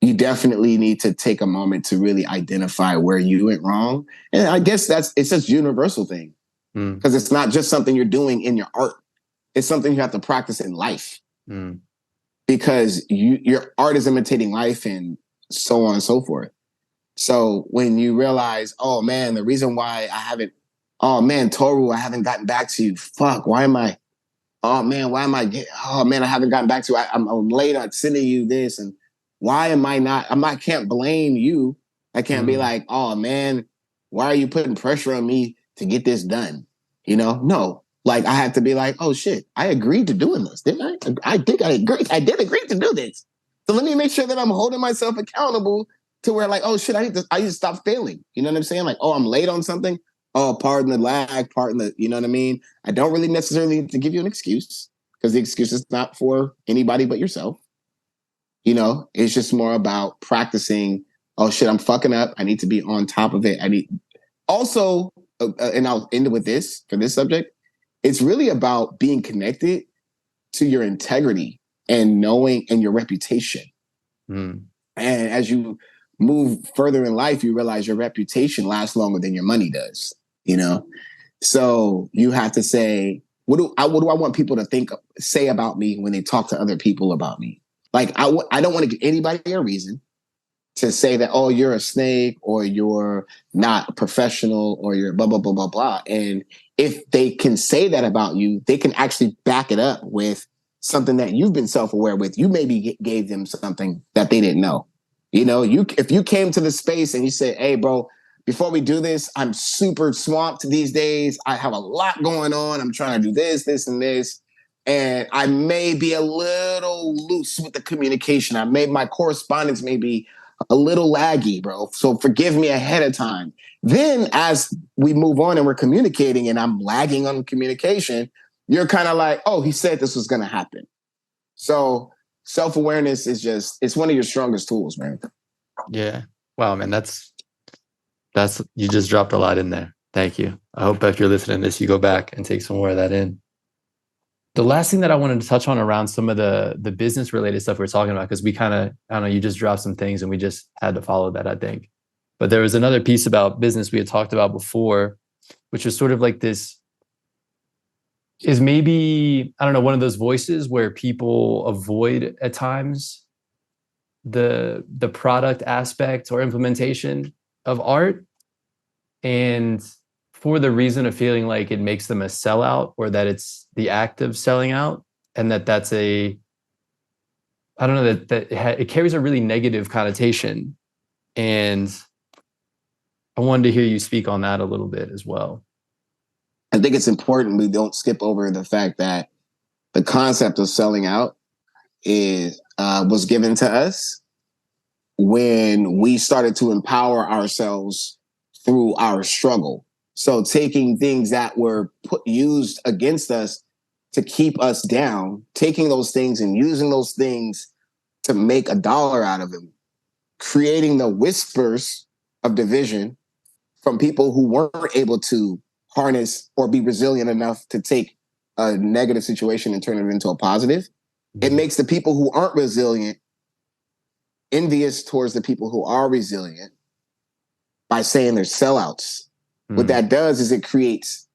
you definitely need to take a moment to really identify where you went wrong. And I guess it's just a universal thing, because it's not just something you're doing in your art. It's something you have to practice in life, because your art is imitating life and so on and so forth. So when you realize, oh man, the reason why Toru, I haven't gotten back to you. Fuck, I haven't gotten back to you. I'm late on sending you this, and why am I not? I can't blame you. I can't be like, oh man, why are you putting pressure on me to get this done? No. Like, I have to be like, oh shit, I agreed to doing this, didn't I? I think I agreed. I did agree to do this. So let me make sure that I'm holding myself accountable to where, like, oh shit, I need to stop failing. You know what I'm saying? Like, oh, I'm late on something. Oh, pardon the lag, you know what I mean? I don't really necessarily need to give you an excuse, because the excuse is not for anybody but yourself. It's just more about practicing. Oh shit, I'm fucking up. I need to be on top of it. Also, and I'll end it with this for this subject. It's really about being connected to your integrity and knowing and your reputation. And as you move further in life, you realize your reputation lasts longer than your money does. So you have to say, what do I want people to say about me when they talk to other people about me? Like, I don't want to give anybody a reason to say that, oh, you're a snake, or you're not a professional, or you're blah, blah, blah, blah, blah. And if they can say that about you, they can actually back it up with something that you've been self-aware with. You maybe gave them something that they didn't know. If you came to the space and you said, hey, bro, before we do this, I'm super swamped these days. I have a lot going on. I'm trying to do this, this, and this. And I may be a little loose with the communication. My correspondence may be a little laggy, bro. So forgive me ahead of time. Then as we move on and we're communicating and I'm lagging on communication, you're kind of like, oh, he said this was going to happen. So self-awareness it's one of your strongest tools, man. Yeah. Wow, man. That's you just dropped a lot in there. Thank you. I hope if you're listening to this, you go back and take some more of that in. The last thing that I wanted to touch on around some of the business related stuff we're talking about, because we kind of, I don't know, you just dropped some things and we just had to follow that, I think. But there was another piece about business we had talked about before, which was sort of like this is maybe, I don't know, one of those voices where people avoid at times the product aspect or implementation of art. And for the reason of feeling like it makes them a sellout, or that it's the act of selling out, and that's I don't know, that it carries a really negative connotation. And I wanted to hear you speak on that a little bit as well. I think it's important we don't skip over the fact that the concept of selling out was given to us when we started to empower ourselves through our struggle. So taking things that were used against us to keep us down, taking those things and using those things to make $1 out of them, creating the whispers of division from people who weren't able to harness or be resilient enough to take a negative situation and turn it into a positive. It makes the people who aren't resilient envious towards the people who are resilient by saying they're sellouts. What that does is it creates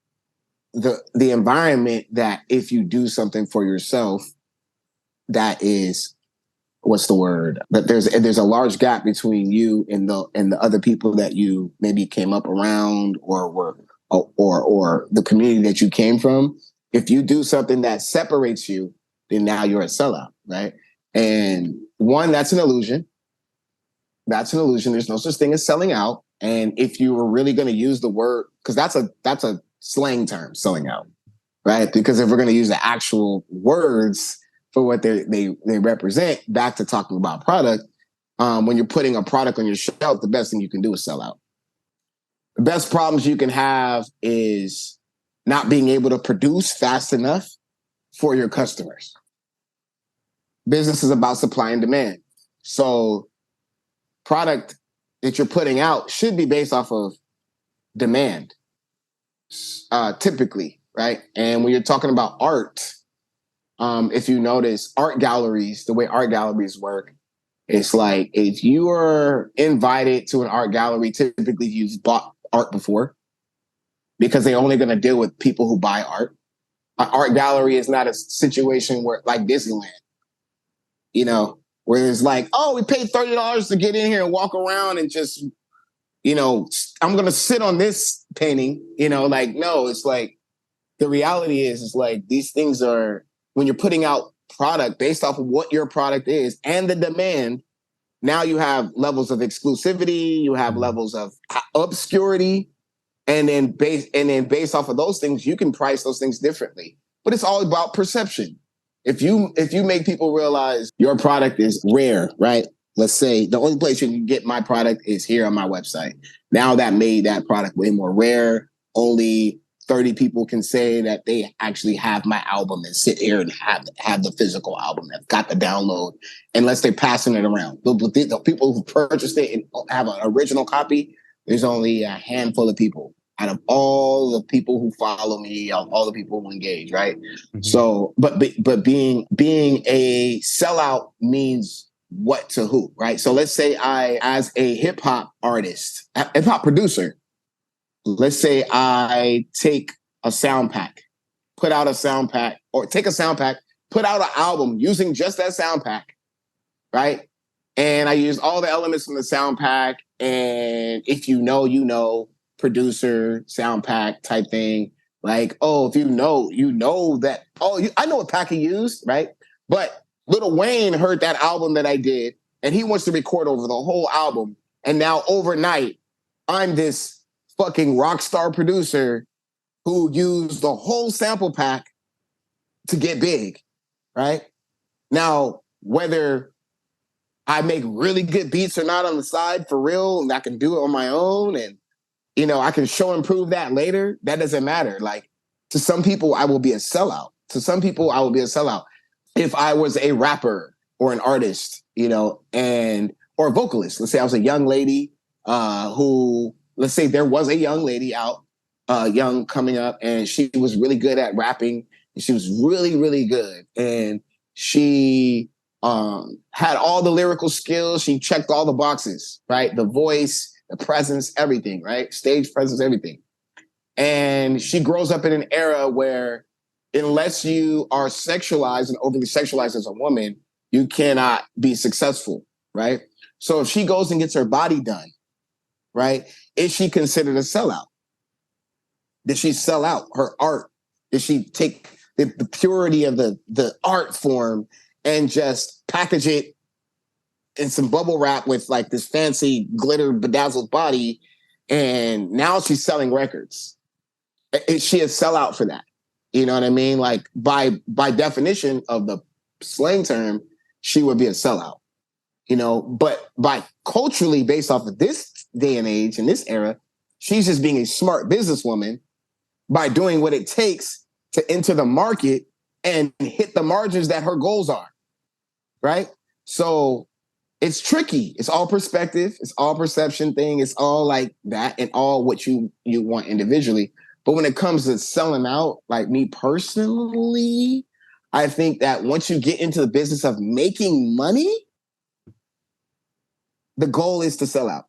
the environment that if you do something for yourself, that is, what's the word? That there's a large gap between you and the other people that you maybe came up around or the community that you came from. If you do something that separates you, then now you're a sellout, right? And one, that's an illusion. That's an illusion. There's no such thing as selling out. And if you were really going to use the word, because that's a slang term, selling out, right? Because if we're going to use the actual words for what they represent, back to talking about product, when you're putting a product on your shelf, the best thing you can do is sell out. The best problems you can have is not being able to produce fast enough for your customers. Business is about supply and demand. So product that you're putting out should be based off of demand. typically, right? And when you're talking about art, if you notice art galleries, the way art galleries work, it's like if you are invited to an art gallery, typically you've bought art before because they're only going to deal with people who buy art. An art gallery is not a situation where like Disneyland, where it's like, oh, we paid $30 to get in here and walk around and just, I'm going to sit on this painting, like, no, it's like the reality is like these things are, when you're putting out product based off of what your product is and the demand, now you have levels of exclusivity, you have levels of obscurity, and then based off of those things, you can price those things differently. But it's all about perception. If you make people realize your product is rare, right? Let's say the only place you can get my product is here on my website. Now that made that product way more rare. Only 30 people can say that they actually have my album and sit here and have the physical album, have got the download, unless they're passing it around. The people who purchased it and have an original copy, there's only a handful of people out of all the people who follow me, all the people who engage, right? Mm-hmm. So, but being a sellout means what to who, right? So let's say I, as a hip hop artist, hip hop producer, let's say I take a sound pack, put out a sound pack, or take a sound pack, put out an album using just that sound pack, right? And I use all the elements from the sound pack. And if you know, producer, sound pack type thing, like, oh, if you know that, I know what pack he used, right? But Lil Wayne heard that album that I did, and he wants to record over the whole album. And now overnight, I'm this fucking rock star producer who used the whole sample pack to get big, right? Now, whether I make really good beats or not on the side for real, and I can do it on my own, and I can show and prove that later, that doesn't matter. Like, to some people, I will be a sellout. If I was a rapper or an artist, or a vocalist. Let's say I was a young lady let's say there was a young lady out, young coming up, and she was really good at rapping. And she was really, really good. And she had all the lyrical skills. She checked all the boxes, right? The voice, the presence, everything, right? Stage presence, everything. And she grows up in an era where unless you are sexualized and overly sexualized as a woman, you cannot be successful, right? So if she goes and gets her body done, right? Is she considered a sellout? Did she sell out her art? Did she take the purity of the art form and just package it in some bubble wrap with like this fancy glitter bedazzled body, and now she's selling records? Is she a sellout for that? You know what I mean? Like by definition of the slang term, she would be a sellout. But by culturally based off of this day and age in this era, she's just being a smart businesswoman by doing what it takes to enter the market and hit the margins that her goals are, right? So it's tricky. It's all perspective. It's all perception thing. It's all like that and all what you want individually. But when it comes to selling out, like me personally, I think that once you get into the business of making money, the goal is to sell out.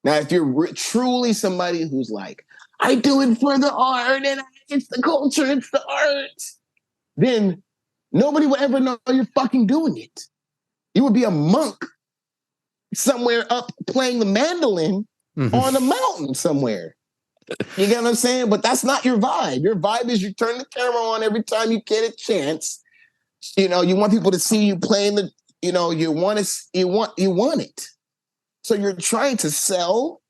Now, if you're truly somebody who's like, I do it for the art and it's the culture, it's the art, then nobody will ever know you're fucking doing it. You would be a monk somewhere up playing the mandolin on a mountain somewhere. You get what I'm saying? But that's not your vibe. Your vibe is you turn the camera on every time you get a chance. You want people to see you playing you want it. So you're trying to sell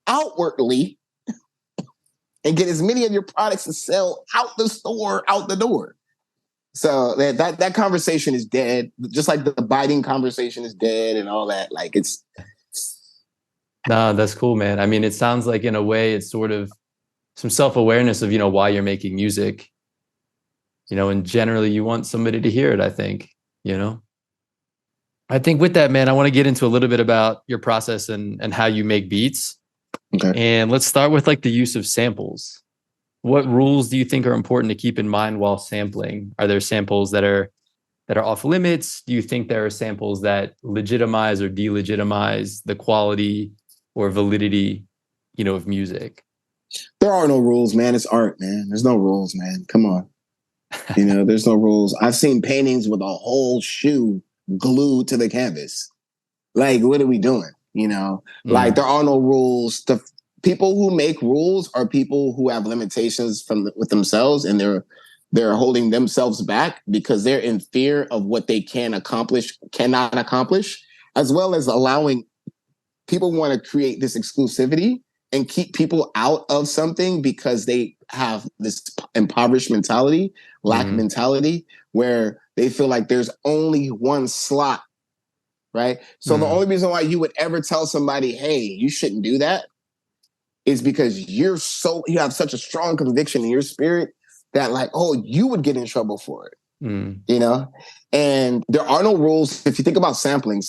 outwardly and get as many of your products to sell out the door. So that conversation is dead. Just like the biting conversation is dead and all that. Like it's. No, that's cool, man. I mean, it sounds like in a way it's sort of some self-awareness of, why you're making music, and generally you want somebody to hear it, I think, I think with that, man, I want to get into a little bit about your process and how you make beats. Okay. And let's start with like the use of samples. What rules do you think are important to keep in mind while sampling? Are there samples that are off limits? Do you think there are samples that legitimize or delegitimize the quality or validity, of music? There are no rules, man. It's art, man. There's no rules, man. Come on. There's no rules. I've seen paintings with a whole shoe glued to the canvas. Like, what are we doing? Like, there are no rules. The people who make rules are people who have limitations with themselves, and they're holding themselves back because they're in fear of what they cannot accomplish, as well as allowing people want to create this exclusivity and keep people out of something because they have this impoverished mentality, lack mentality, where they feel like there's only one slot, right? So the only reason why you would ever tell somebody, hey, you shouldn't do that, is because you have such a strong conviction in your spirit that, like, oh, you would get in trouble for it, And there are no rules. If you think about sampling,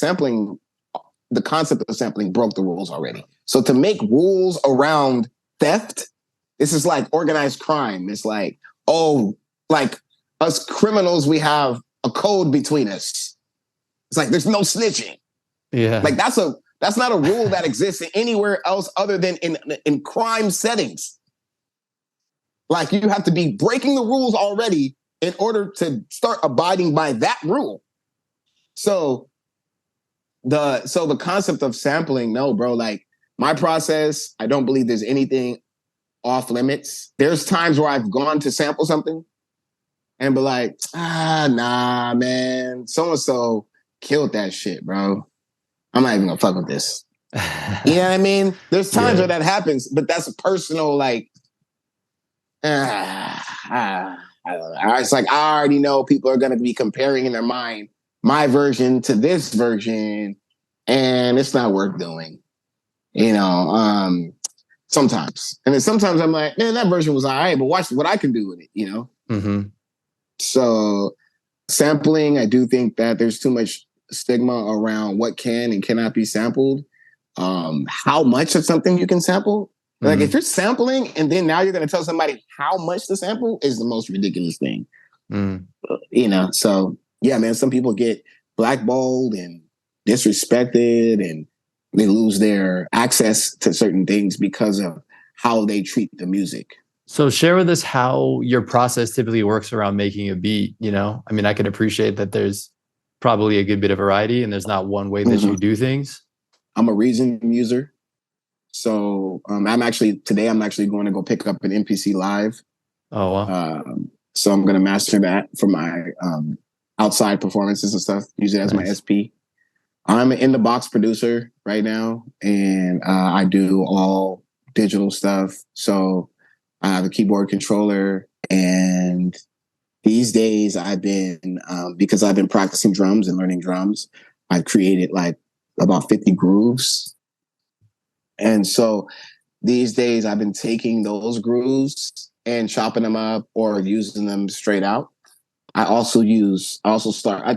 the concept of sampling broke the rules already. So to make rules around theft, this is like organized crime. It's like, like us criminals, we have a code between us. It's like, there's no snitching. Yeah. Like that's not a rule that exists anywhere else other than in crime settings. Like, you have to be breaking the rules already in order to start abiding by that rule. So the concept of sampling, no, bro, like my process, I don't believe there's anything off limits. There's times where I've gone to sample something and be like, nah, man, so-and-so killed that shit, bro. I'm not even gonna fuck with this. You know what I mean? There's times where that happens, but that's a personal, like, I don't know. It's like, I already know people are gonna be comparing in their mind my version to this version, and it's not worth doing. Sometimes. And then sometimes I'm like, man, that version was all right, but watch what I can do with it, So sampling, I do think that there's too much stigma around what can and cannot be sampled. How much of something you can sample. Like, if you're sampling and then now you're going to tell somebody how much to sample is the most ridiculous thing. So yeah, man, some people get blackballed and disrespected and they lose their access to certain things because of how they treat the music. So share with us how your process typically works around making a beat. I mean, I can appreciate that there's probably a good bit of variety and there's not one way that you do things. I'm a Reason user. So I'm actually going to go pick up an MPC Live. Oh, wow. So I'm going to master that for my outside performances and stuff, use it as my SP. I'm an in-the-box producer right now, and I do all digital stuff. So I have a keyboard controller, and these days I've been, because I've been practicing drums and learning drums, I've created like about 50 grooves. And so these days I've been taking those grooves and chopping them up or using them straight out. I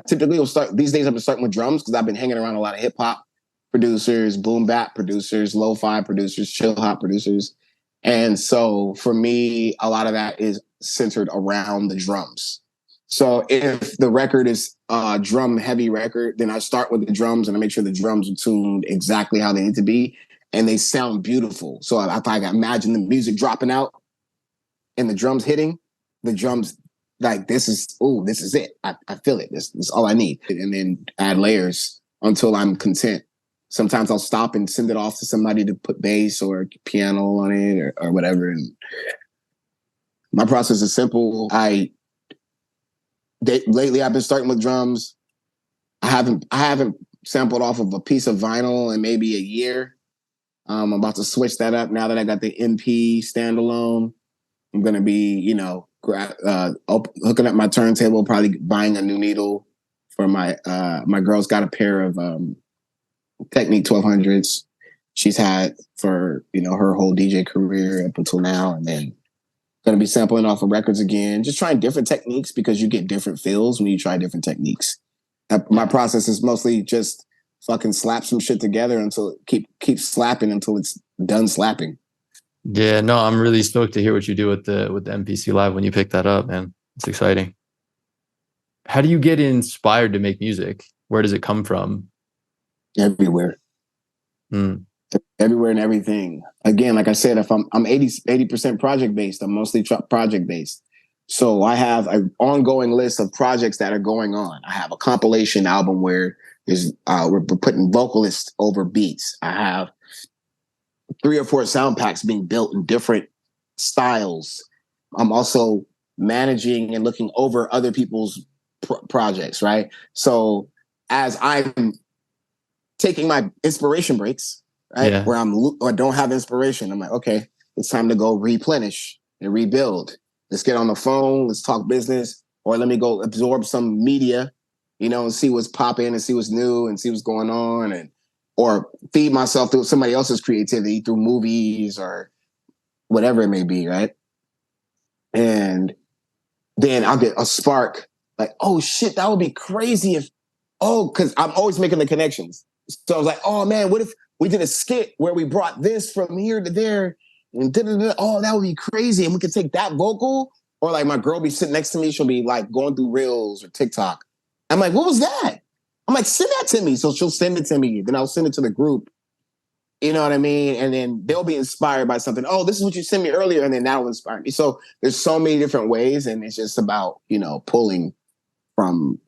typically will start, these days I've been starting with drums because I've been hanging around a lot of hip hop producers, boom bap producers, lo-fi producers, chill hop producers. And so for me, a lot of that is centered around the drums. So if the record is a drum heavy record, then I start with the drums and I make sure the drums are tuned exactly how they need to be and they sound beautiful. So if I imagine the music dropping out and the drums hitting, the drums, like, this is it. I feel it. This is all I need. And then add layers until I'm content. Sometimes I'll stop and send it off to somebody to put bass or piano on it or whatever. And my process is simple. Lately I've been starting with drums. I haven't sampled off of a piece of vinyl in maybe a year. I'm about to switch that up now that I got the MP standalone. I'm going to be, hooking up my turntable, probably buying a new needle for my girl's got a pair of Technique 1200s she's had for, her whole DJ career up until now. And then going to be sampling off of records again, just trying different techniques because you get different feels when you try different techniques. My process is mostly just fucking slap some shit together until keep slapping until it's done slapping. Yeah, no, I'm really stoked to hear what you do with the MPC Live when you pick that up, man. It's exciting. How do you get inspired to make music? Where does it come from? Everywhere. Mm. Everywhere and everything. Again, like I said, if I'm 80% project based, I'm mostly project based. So I have an ongoing list of projects that are going on. I have a compilation album where we're putting vocalists over beats. I have 3 or 4 sound packs being built in different styles. I'm also managing and looking over other people's projects, right? So as I'm taking my inspiration breaks, right, Yeah. where I don't have inspiration, I'm like, okay, it's time to go replenish and rebuild. Let's get on the phone, let's talk business, or let me go absorb some media, and see what's popping and see what's new and see what's going on, and or feed myself through somebody else's creativity through movies or whatever it may be, right? And then I'll get a spark, like, oh shit, that would be crazy because I'm always making the connections. So I was like, oh man, what if we did a skit where we brought this from here to there and oh, that would be crazy. And we could take that vocal, or like my girl be sitting next to me, she'll be like going through Reels or TikTok. I'm like, what was that? I'm like, send that to me. So she'll send it to me. Then I'll send it to the group. You know what I mean? And then they'll be inspired by something. Oh, this is what you sent me earlier. And then that'll inspire me. So there's so many different ways. And it's just about, pulling from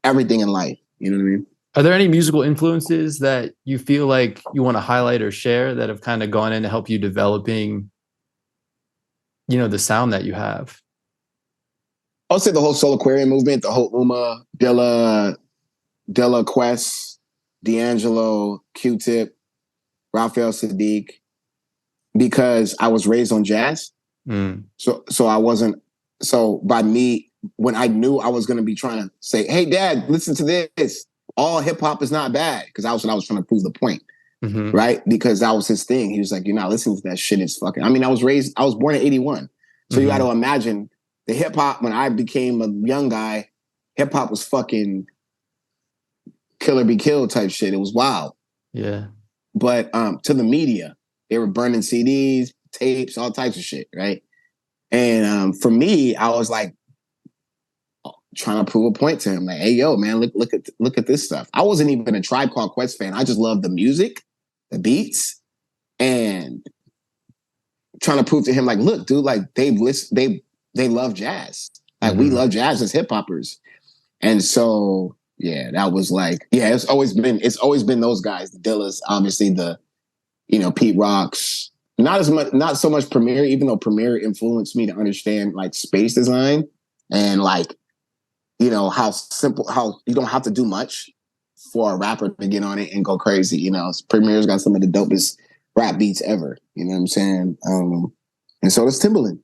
everything in life. You know what I mean? Are there any musical influences that you feel like you want to highlight or share that have kind of gone in to help you developing, the sound that you have? I'll say the whole Soul Aquarium movement, the whole Uma, Dilla Quest, D'Angelo, Q-Tip, Raphael Sadiq, because I was raised on jazz. Mm. So I wasn't, so by me, when I knew I was going to be trying to say, hey, Dad, listen to this. All hip hop is not bad. Because I was trying to prove the point. Mm-hmm. Right? Because that was his thing. He was like, you're not listening to that shit. It's fucking, I mean, I was born in 81. So you got to imagine the hip hop, when I became a young guy, hip hop was fucking kill be killed type shit. It was wild. Yeah. But to the media, they were burning CDs, tapes, all types of shit, right? And for me, I was like trying to prove a point to him, like, hey, yo, man, look at this stuff. I wasn't even a Tribe Called Quest fan. I just loved the music, the beats, and trying to prove to him, like, look, dude, like they love jazz. Like we love jazz as hip hoppers. And so, yeah, that was like, yeah, it's always been those guys, the Dillas, obviously the, Pete Rocks, not so much Premier, even though Premier influenced me to understand like space design and like, how you don't have to do much for a rapper to get on it and go crazy. Premier's got some of the dopest rap beats ever. You know what I'm saying? And so does Timbaland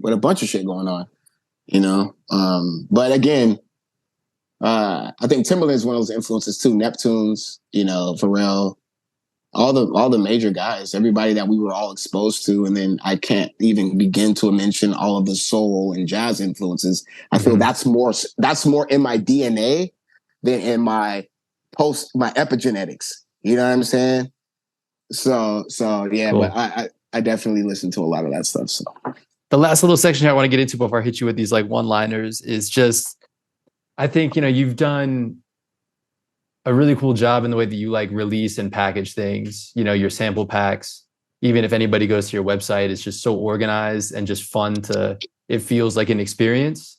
with a bunch of shit going on, But again, I think Timbaland is one of those influences too. Neptunes, Pharrell, all the major guys, everybody that we were all exposed to. And then I can't even begin to mention all of the soul and jazz influences. I feel that's more in my DNA than in my epigenetics. You know what I'm saying? So yeah, cool. But I definitely listen to a lot of that stuff. So the last little section I want to get into before I hit you with these like one-liners is just, I think, you've done a really cool job in the way that you like release and package things, your sample packs. Even if anybody goes to your website, it's just so organized and just fun it feels like an experience.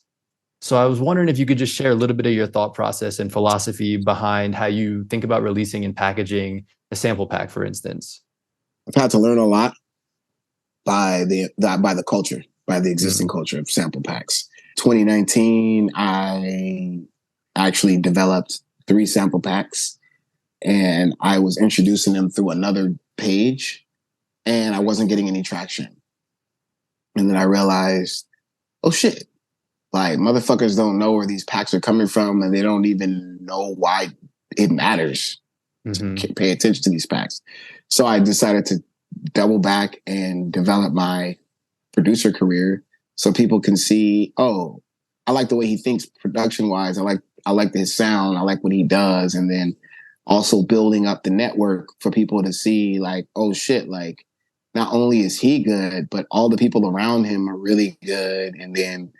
So I was wondering if you could just share a little bit of your thought process and philosophy behind how you think about releasing and packaging a sample pack, for instance. I've had to learn a lot by the culture, by the existing culture of sample packs. 2019, I actually developed 3 sample packs, and I was introducing them through another page, and I wasn't getting any traction. And then I realized, oh shit, like motherfuckers don't know where these packs are coming from, and they don't even know why it matters to pay attention to these packs. So I decided to double back and develop my producer career so people can see, oh, I like the way he thinks production wise. I like his sound. I like what he does. And then also building up the network for people to see like, oh shit, like not only is he good, but all the people around him are really good. And then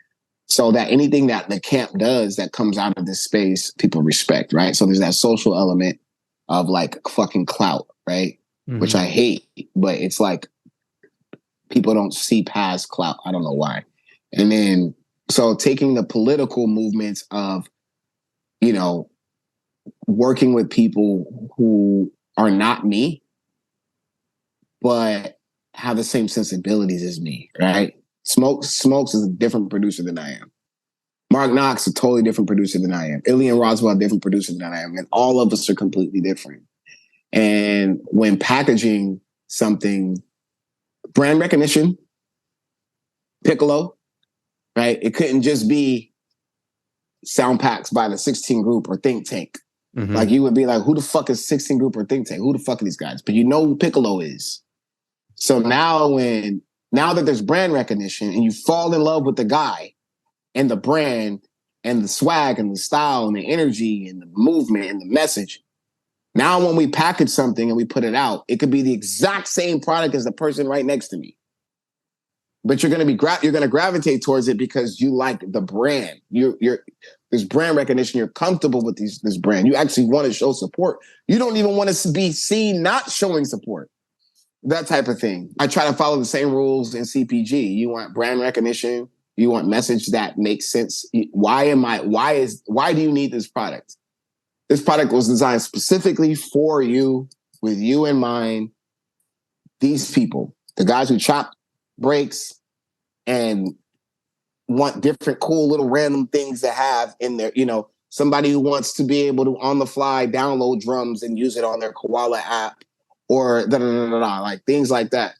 so that anything that the camp does that comes out of this space, people respect, right? So there's that social element of like fucking clout, right? Mm-hmm. Which I hate, but it's like people don't see past clout. I don't know why. And then so taking the political movements of, you know, working with people who are not me, but have the same sensibilities as me, right? Smokes is a different producer than I am. Mark Knox, a totally different producer than I am. Ilian Roswell, a different producer than I am. And all of us are completely different. And when packaging something, brand recognition, Piklo, right? It couldn't just be sound packs by the 16 Group or Think Tank. Mm-hmm. Like you would be like, who the fuck is 16 Group or Think Tank? Who the fuck are these guys? But you know who Piklo is. So now that there's brand recognition and you fall in love with the guy and the brand and the swag and the style and the energy and the movement and the message, now when we package something and we put it out, it could be the exact same product as the person right next to me. But you're going to gravitate towards it because you like the brand. There's brand recognition. You're comfortable with this brand. You actually want to show support. You don't even want to be seen not showing support. That type of thing. I try to follow the same rules in CPG. You want brand recognition. You want message that makes sense. Why do you need this product? This product was designed specifically for you, with you in mind. These people, the guys who chop breaks and want different cool little random things to have in there, somebody who wants to be able to on the fly download drums and use it on their Koala app or like things like that.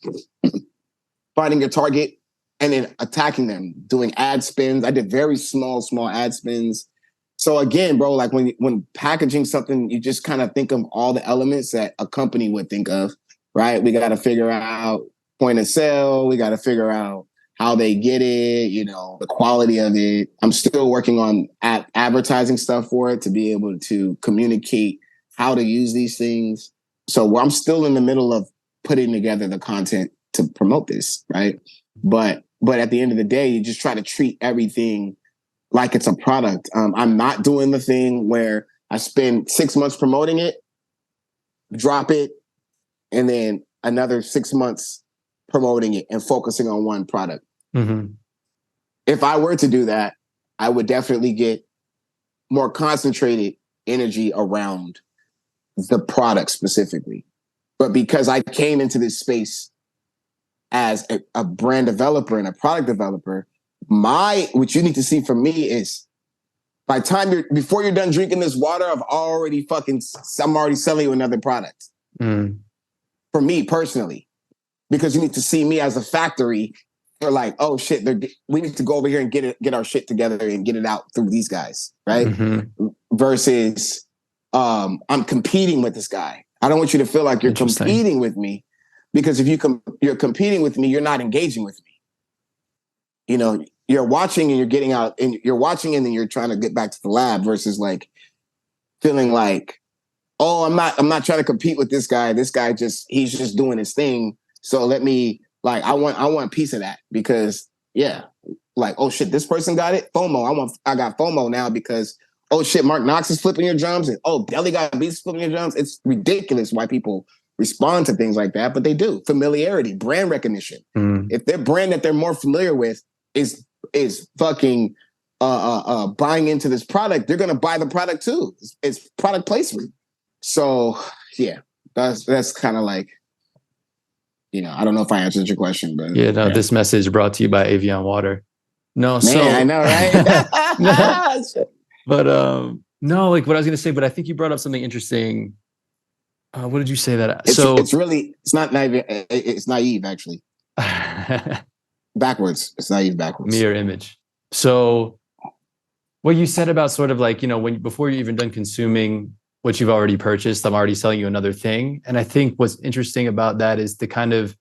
Finding your target and then attacking them, doing ad spins. I did very small ad spins. So again, bro, like when packaging something, you just kind of think of all the elements that a company would think of, right? We got to figure out point of sale. We got to figure out how they get it, the quality of it. I'm still working on advertising stuff for it to be able to communicate how to use these things. So I'm still in the middle of putting together the content to promote this, right? But at the end of the day, you just try to treat everything like it's a product. I'm not doing the thing where I spend 6 months promoting it, drop it, and then another 6 months promoting it and focusing on one product. Mm-hmm. If I were to do that, I would definitely get more concentrated energy around the product specifically. But because I came into this space as a brand developer and a product developer, what you need to see from me is before you're done drinking this water, I'm already selling you another product. Mm. For me personally, because you need to see me as a factory. They're like, oh shit, we need to go over here and get our shit together and get it out through these guys, right? Mm-hmm. Versus I'm competing with this guy. I don't want you to feel like you're competing with me, because if you're competing with me, you're not engaging with me. You're watching and you're getting out, and you're watching and then you're trying to get back to the lab, versus like feeling like, oh, I'm not trying to compete with this guy. This guy he's just doing his thing. So let me, like, I want a piece of that, because like, oh shit, this person got it. FOMO. I got FOMO now because, oh shit, Mark Knox is flipping your drums, and oh, Deli got beats flipping your drums. It's ridiculous why people respond to things like that, but they do. Familiarity, brand recognition. Mm. If their brand that they're more familiar with is fucking buying into this product, they're gonna buy the product too. It's product placement. So yeah, that's kind of like, I don't know if I answered your question, but this message brought to you by Avion Water. No, I know, right? But no, like what I was gonna say, but I think you brought up something interesting. What did you say that? It's not naive. It's naive, actually. Backwards. It's naive backwards. Mirror image. So what you said about sort of like, before you're even done consuming what you've already purchased, I'm already selling you another thing. And I think what's interesting about that is to kind of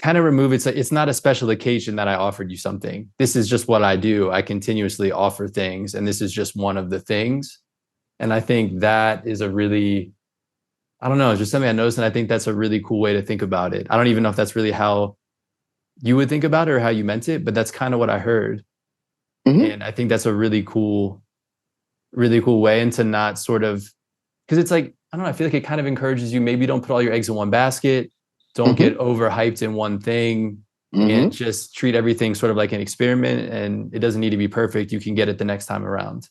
remove it. It's not a special occasion that I offered you something. This is just what I do. I continuously offer things, and this is just one of the things. And I think that is a really I don't know, it's just something I noticed, and I think that's a really cool way to think about it. I don't even know if that's really how you would think about it or how you meant it, but that's kind of what I heard. Mm-hmm. And I think that's a really cool way, and to not sort of, because it's like, I don't know, I feel like it kind of encourages you, maybe don't put all your eggs in one basket, don't get overhyped in one thing, and just treat everything sort of like an experiment, and it doesn't need to be perfect. You can get it the next time around.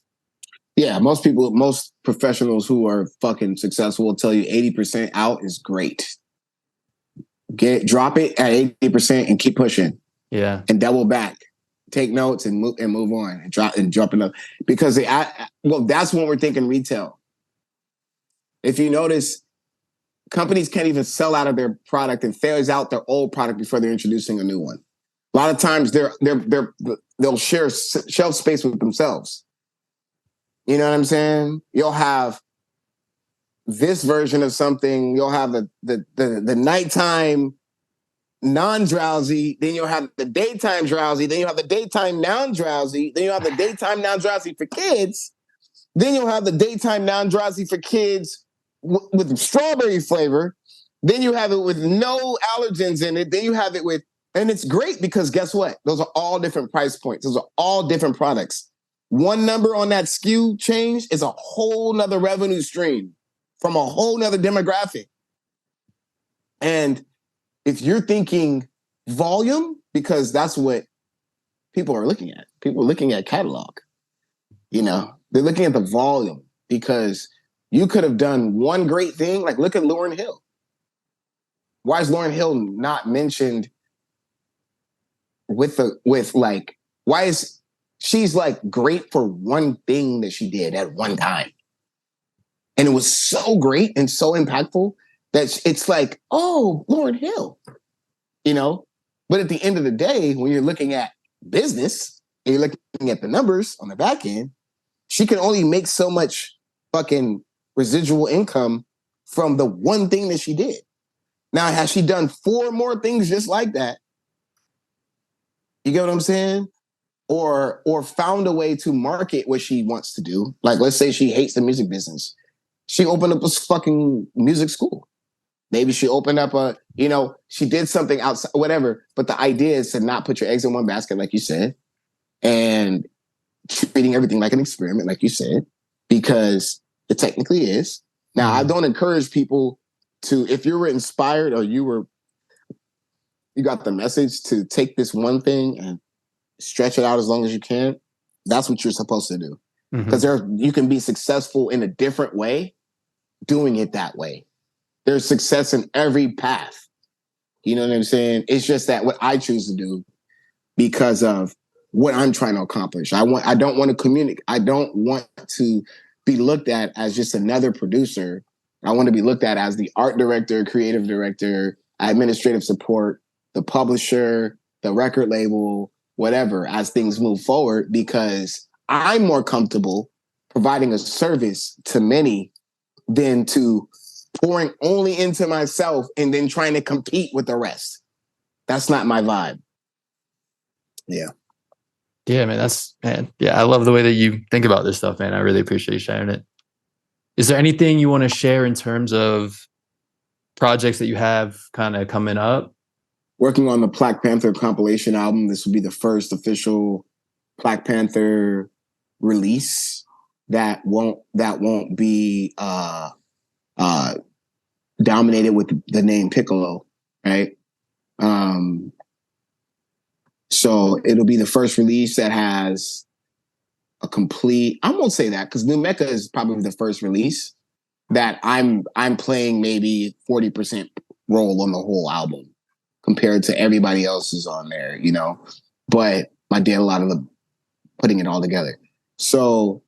Yeah, most professionals who are fucking successful will tell you 80% out is great. Drop it at 80% and keep pushing. Yeah. And double back. Take notes and move on and drop it up. Because that's when we're thinking retail. If you notice, companies can't even sell out of their product and phase out their old product before they're introducing a new one. A lot of times they'll share shelf space with themselves. You know what I'm saying? You'll have this version of something. You'll have the nighttime non-drowsy. Then you'll have the daytime drowsy. Then you'll have the daytime non-drowsy. Then you'll have the daytime non-drowsy for kids. Then you'll have the daytime non-drowsy for kids with strawberry flavor. Then you have it with no allergens in it. Then you have it with, and it's great because guess what? Those are all different price points. Those are all different products. One number on that SKU change is a whole nother revenue stream from a whole nother demographic. And if you're thinking volume, because that's what people are looking at. People are looking at catalog. You know, they're looking at the volume because you could have done one great thing. Like, look at Lauryn Hill. Why is Lauryn Hill not mentioned why is she's like great for one thing that she did at one time? And it was so great and so impactful that it's like, oh, Lauryn Hill, you know? But at the end of the day, when you're looking at business and you're looking at the numbers on the back end, she can only make so much fucking residual income from the one thing that she did. Now, has she done 4 more things just like that? You get what I'm saying? Or found a way to market what she wants to do. Like, let's say she hates the music business. She opened up a fucking music school. Maybe she opened up she did something outside, whatever. But the idea is to not put your eggs in one basket, like you said, and treating everything like an experiment, like you said, because it technically is. Now, I don't encourage people to, if you were inspired or you got the message to take this one thing and stretch it out as long as you can, that's what you're supposed to do. Because you can be successful in a different way doing it that way. There's success in every path. You know what I'm saying? It's just that what I choose to do because of what I'm trying to accomplish. I don't want to communicate. I don't want to be looked at as just another producer. I want to be looked at as the art director, creative director, administrative support, the publisher, the record label, whatever, as things move forward, because I'm more comfortable providing a service to many than to pouring only into myself and then trying to compete with the rest. That's not my vibe. Yeah. Yeah, man, yeah, I love the way that you think about this stuff, man. I really appreciate you sharing it. Is there anything you want to share in terms of projects that you have kind of coming up? Working on the Plack Panther compilation album. This will be the first official Plack Panther release that won't be dominated with the name Piklo, right? So it'll be the first release that has a complete, I won't say that because New Mecca is probably the first release that I'm playing maybe 40% role on the whole album compared to everybody else's on there, you know? But I did a lot of the putting it all together. So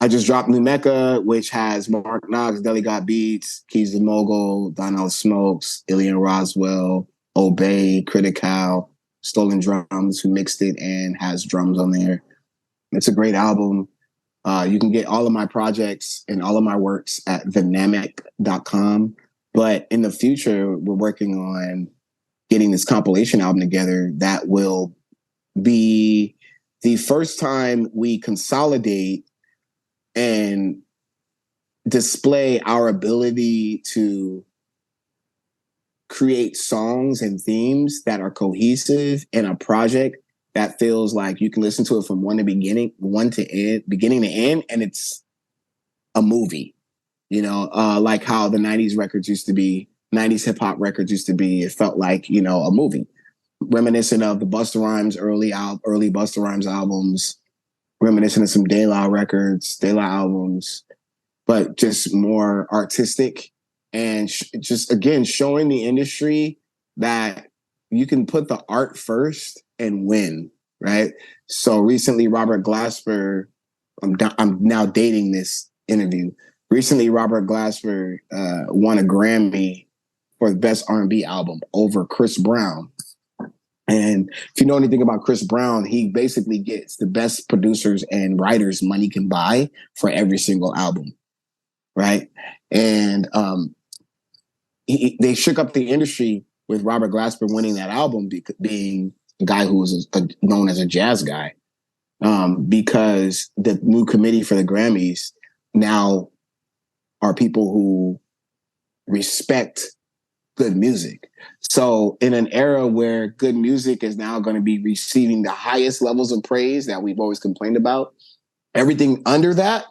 I just dropped New Mecca, which has Mark Knox, Deli Got Beats, Keys the Mogul, Donnell Smokes, Ilian Roswell, Obey, Critical, Stolen Drums, who mixed it and has drums on there. It's a great album. You can get all of my projects and all of my works at thenamic.com. But in the future, we're working on getting this compilation album together that will be the first time we consolidate and display our ability to create songs and themes that are cohesive in a project that feels like you can listen to it from beginning to end, and it's a movie. Like how the 90s records used to be, 90s hip hop records used to be. It felt like, a movie, reminiscent of the Busta Rhymes early Busta Rhymes albums, reminiscent of some De La albums, but just more artistic and just again showing the industry that you can put the art first and win, right? So recently, Robert Glasper, I'm now dating this interview. Recently, Robert Glasper won a Grammy for the best R&B album over Chris Brown. And if you know anything about Chris Brown, he basically gets the best producers and writers money can buy for every single album, right? And they shook up the industry with Robert Glasper winning that album, being a guy who was known as a jazz guy, because the new committee for the Grammys now are people who respect good music. So in an era where good music is now going to be receiving the highest levels of praise that we've always complained about, everything under that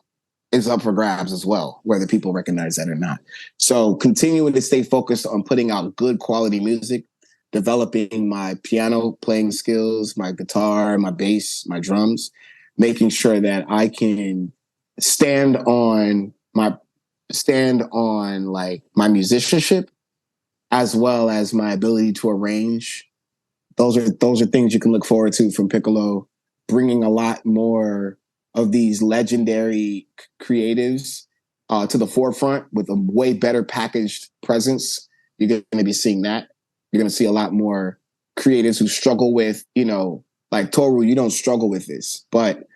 is up for grabs as well, whether people recognize that or not. So continuing to stay focused on putting out good quality music, developing my piano playing skills, my guitar, my bass, my drums, making sure that I can stand on like my musicianship as well as my ability to arrange. Those are things you can look forward to from Piklo, bringing a lot more of these legendary creatives to the forefront with a way better packaged presence. You're going to be seeing that. You're going to see a lot more creatives who struggle with, like Toru, you don't struggle with this, but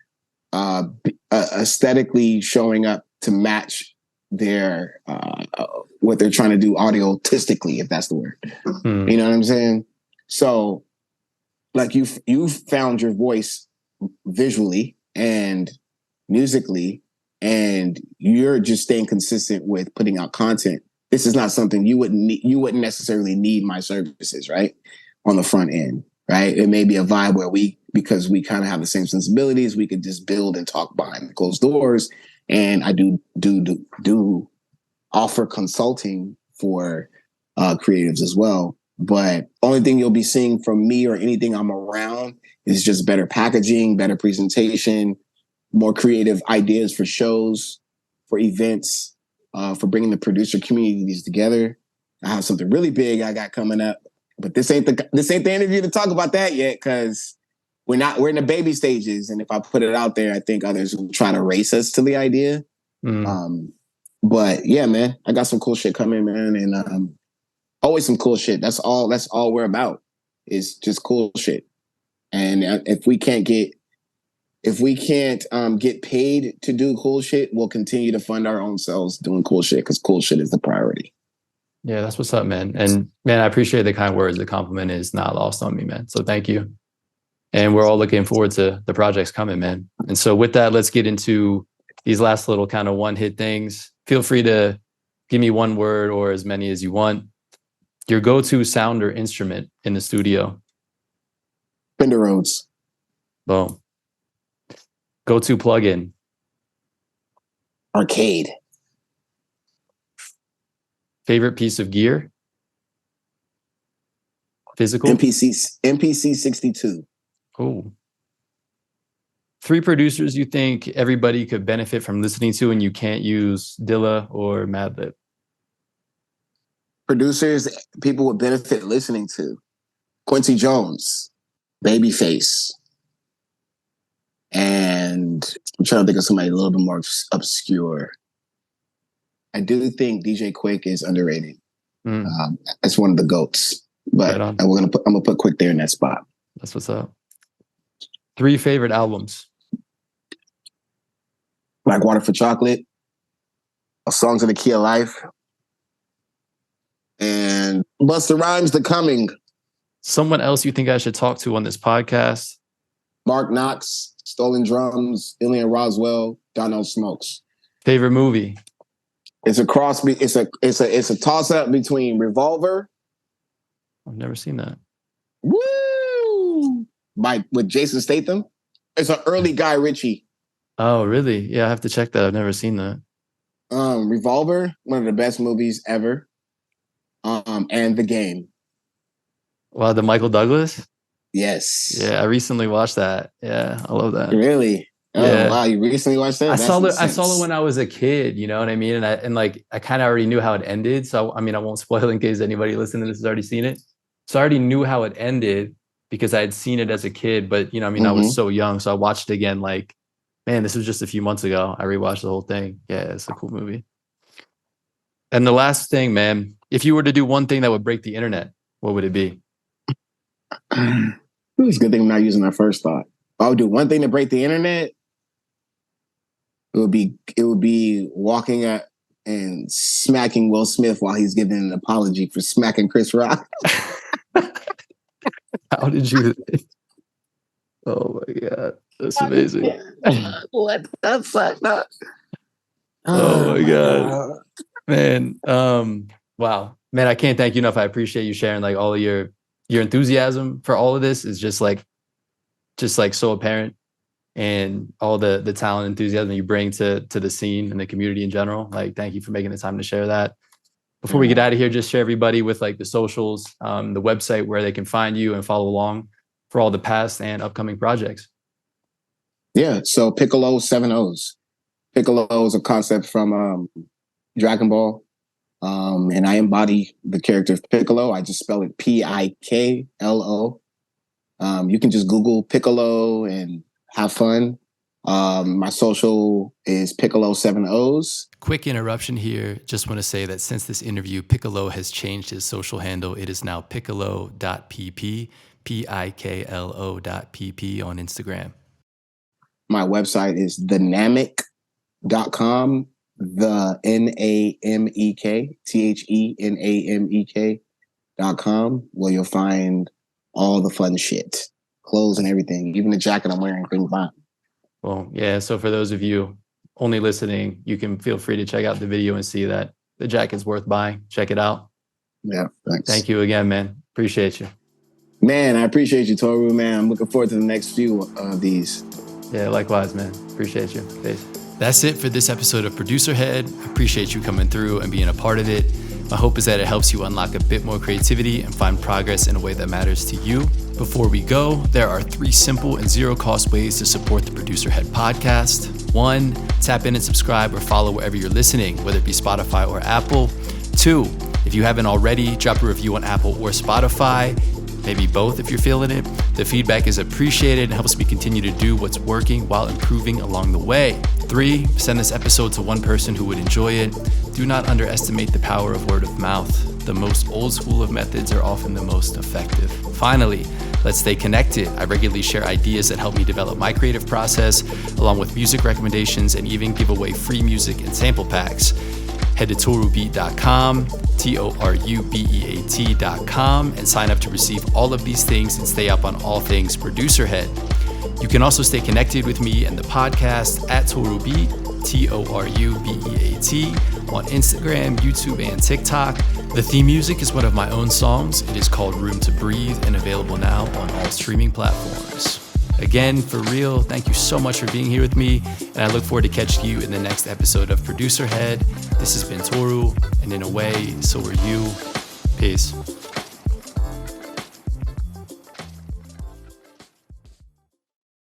aesthetically showing up to match their what they're trying to do audio-tistically, if that's the word. You know what I'm saying? So like you've found your voice visually and musically, and you're just staying consistent with putting out content. This is not something you wouldn't necessarily need my services, right? On the front end, right? It may be a vibe where because we kind of have the same sensibilities, we could just build and talk behind closed doors. And I do offer consulting for creatives as well. But only thing you'll be seeing from me or anything I'm around is just better packaging, better presentation, more creative ideas for shows, for events, for bringing the producer communities together. I have something really big I got coming up, but this ain't the interview to talk about that yet, because we're in the baby stages. And if I put it out there, I think others will try to race us to the idea. But yeah, man, I got some cool shit coming, man. And always some cool shit. That's all we're about, is just cool shit. And if we can't get paid to do cool shit, we'll continue to fund our own selves doing cool shit, because cool shit is the priority. Yeah, that's what's up, man. And man, I appreciate the kind words. The compliment is not lost on me, man. So thank you. And we're all looking forward to the projects coming, man. And so with that, let's get into these last little kind of one-hit things. Feel free to give me one word or as many as you want. Your go-to sound or instrument in the studio. Fender Rhodes. Boom. Go-to plugin. Arcade. Favorite piece of gear. Physical. MPC 62. Oh. 3 producers you think everybody could benefit from listening to and you can't use Dilla or Madlib. Producers people would benefit listening to. Quincy Jones, Babyface, and I'm trying to think of somebody a little bit more obscure. I do think DJ Quick is underrated. That's one of the GOATs, but right, I'm gonna put Quick there in that spot. That's what's up. 3 favorite albums. Like Water for Chocolate, Songs of the Key of Life, and Busta Rhymes, The Coming. Someone else you think I should talk to on this podcast? Mark Knox, Stolen Drums, Illian Roswell, Donnell Smokes. Favorite movie? It's a cross. It's a toss up between Revolver. I've never seen that. Woo! With Jason Statham. It's an early Guy Ritchie. Oh, really? Yeah, I have to check that. I've never seen that. Revolver, one of the best movies ever. And The Game. Wow, the Michael Douglas? Yes. Yeah, I recently watched that. Yeah, I love that. Really? Yeah. Oh, wow, you recently watched that? I saw it when I was a kid, you know what I mean? And I kind of already knew how it ended. So, I mean, I won't spoil in case anybody listening to this has already seen it. So I already knew how it ended because I had seen it as a kid, but, you know, I mean, I was so young. So I watched it again, like, man, this was just a few months ago. I rewatched the whole thing. Yeah, it's a cool movie. And the last thing, man, if you were to do one thing that would break the internet, what would it be? It's a good thing I'm not using that first thought. If I would do one thing to break the internet, it would be walking at and smacking Will Smith while he's giving an apology for smacking Chris Rock. How did you? Oh my God, that's amazing. What the fuck? No. Oh my God, man. Wow, man. I can't thank you enough. I appreciate you sharing like all of your enthusiasm for all of this is just like so apparent, and all the talent and enthusiasm you bring to the scene and the community in general. Like, thank you for making the time to share that. Before we get out of here, just share everybody with like the socials, the website where they can find you and follow along for all the past and upcoming projects. Yeah. So Piklo 7 O's. Piklo is a concept from Dragon Ball. And I embody the character of Piccolo. I just spell it Piklo. You can just Google Piccolo and have fun. My social is Piklo 7 O's. Quick interruption here. Just want to say that since this interview, Piklo has changed his social handle. It is now piccolo.pp, Piklo.pp on Instagram. My website is thenamic.com, the NAMEK, THENAMEK.com, where you'll find all the fun shit, clothes and everything, even the jacket I'm wearing, things like that. Well, yeah. So for those of you only listening, you can feel free to check out the video and see that the jacket's worth buying. Check it out. Yeah, thanks. Thank you again, man. Appreciate you. Man, I appreciate you, Toru, man. I'm looking forward to the next few of these. Yeah, likewise, man. Appreciate you. Peace. That's it for this episode of Producer Head. Appreciate you coming through and being a part of it. My hope is that it helps you unlock a bit more creativity and find progress in a way that matters to you. Before we go, there are 3 simple and zero-cost ways to support the Producer Head podcast. 1, tap in and subscribe or follow wherever you're listening, whether it be Spotify or Apple. 2, if you haven't already, drop a review on Apple or Spotify. Maybe both if you're feeling it. The feedback is appreciated and helps me continue to do what's working while improving along the way. 3, send this episode to one person who would enjoy it. Do not underestimate the power of word of mouth. The most old school of methods are often the most effective. Finally, let's stay connected. I regularly share ideas that help me develop my creative process, along with music recommendations, and even give away free music and sample packs. Head to torubeat.com, TORUBEAT.com, and sign up to receive all of these things and stay up on all things Producer Head. You can also stay connected with me and the podcast at torubeat, TORUBEAT, on Instagram, YouTube, and TikTok. The theme music is one of my own songs. It is called Room to Breathe and available now on all streaming platforms. Again, for real, thank you so much for being here with me, and I look forward to catching you in the next episode of Producer Head. This has been Toru, and in a way, so are you. Peace.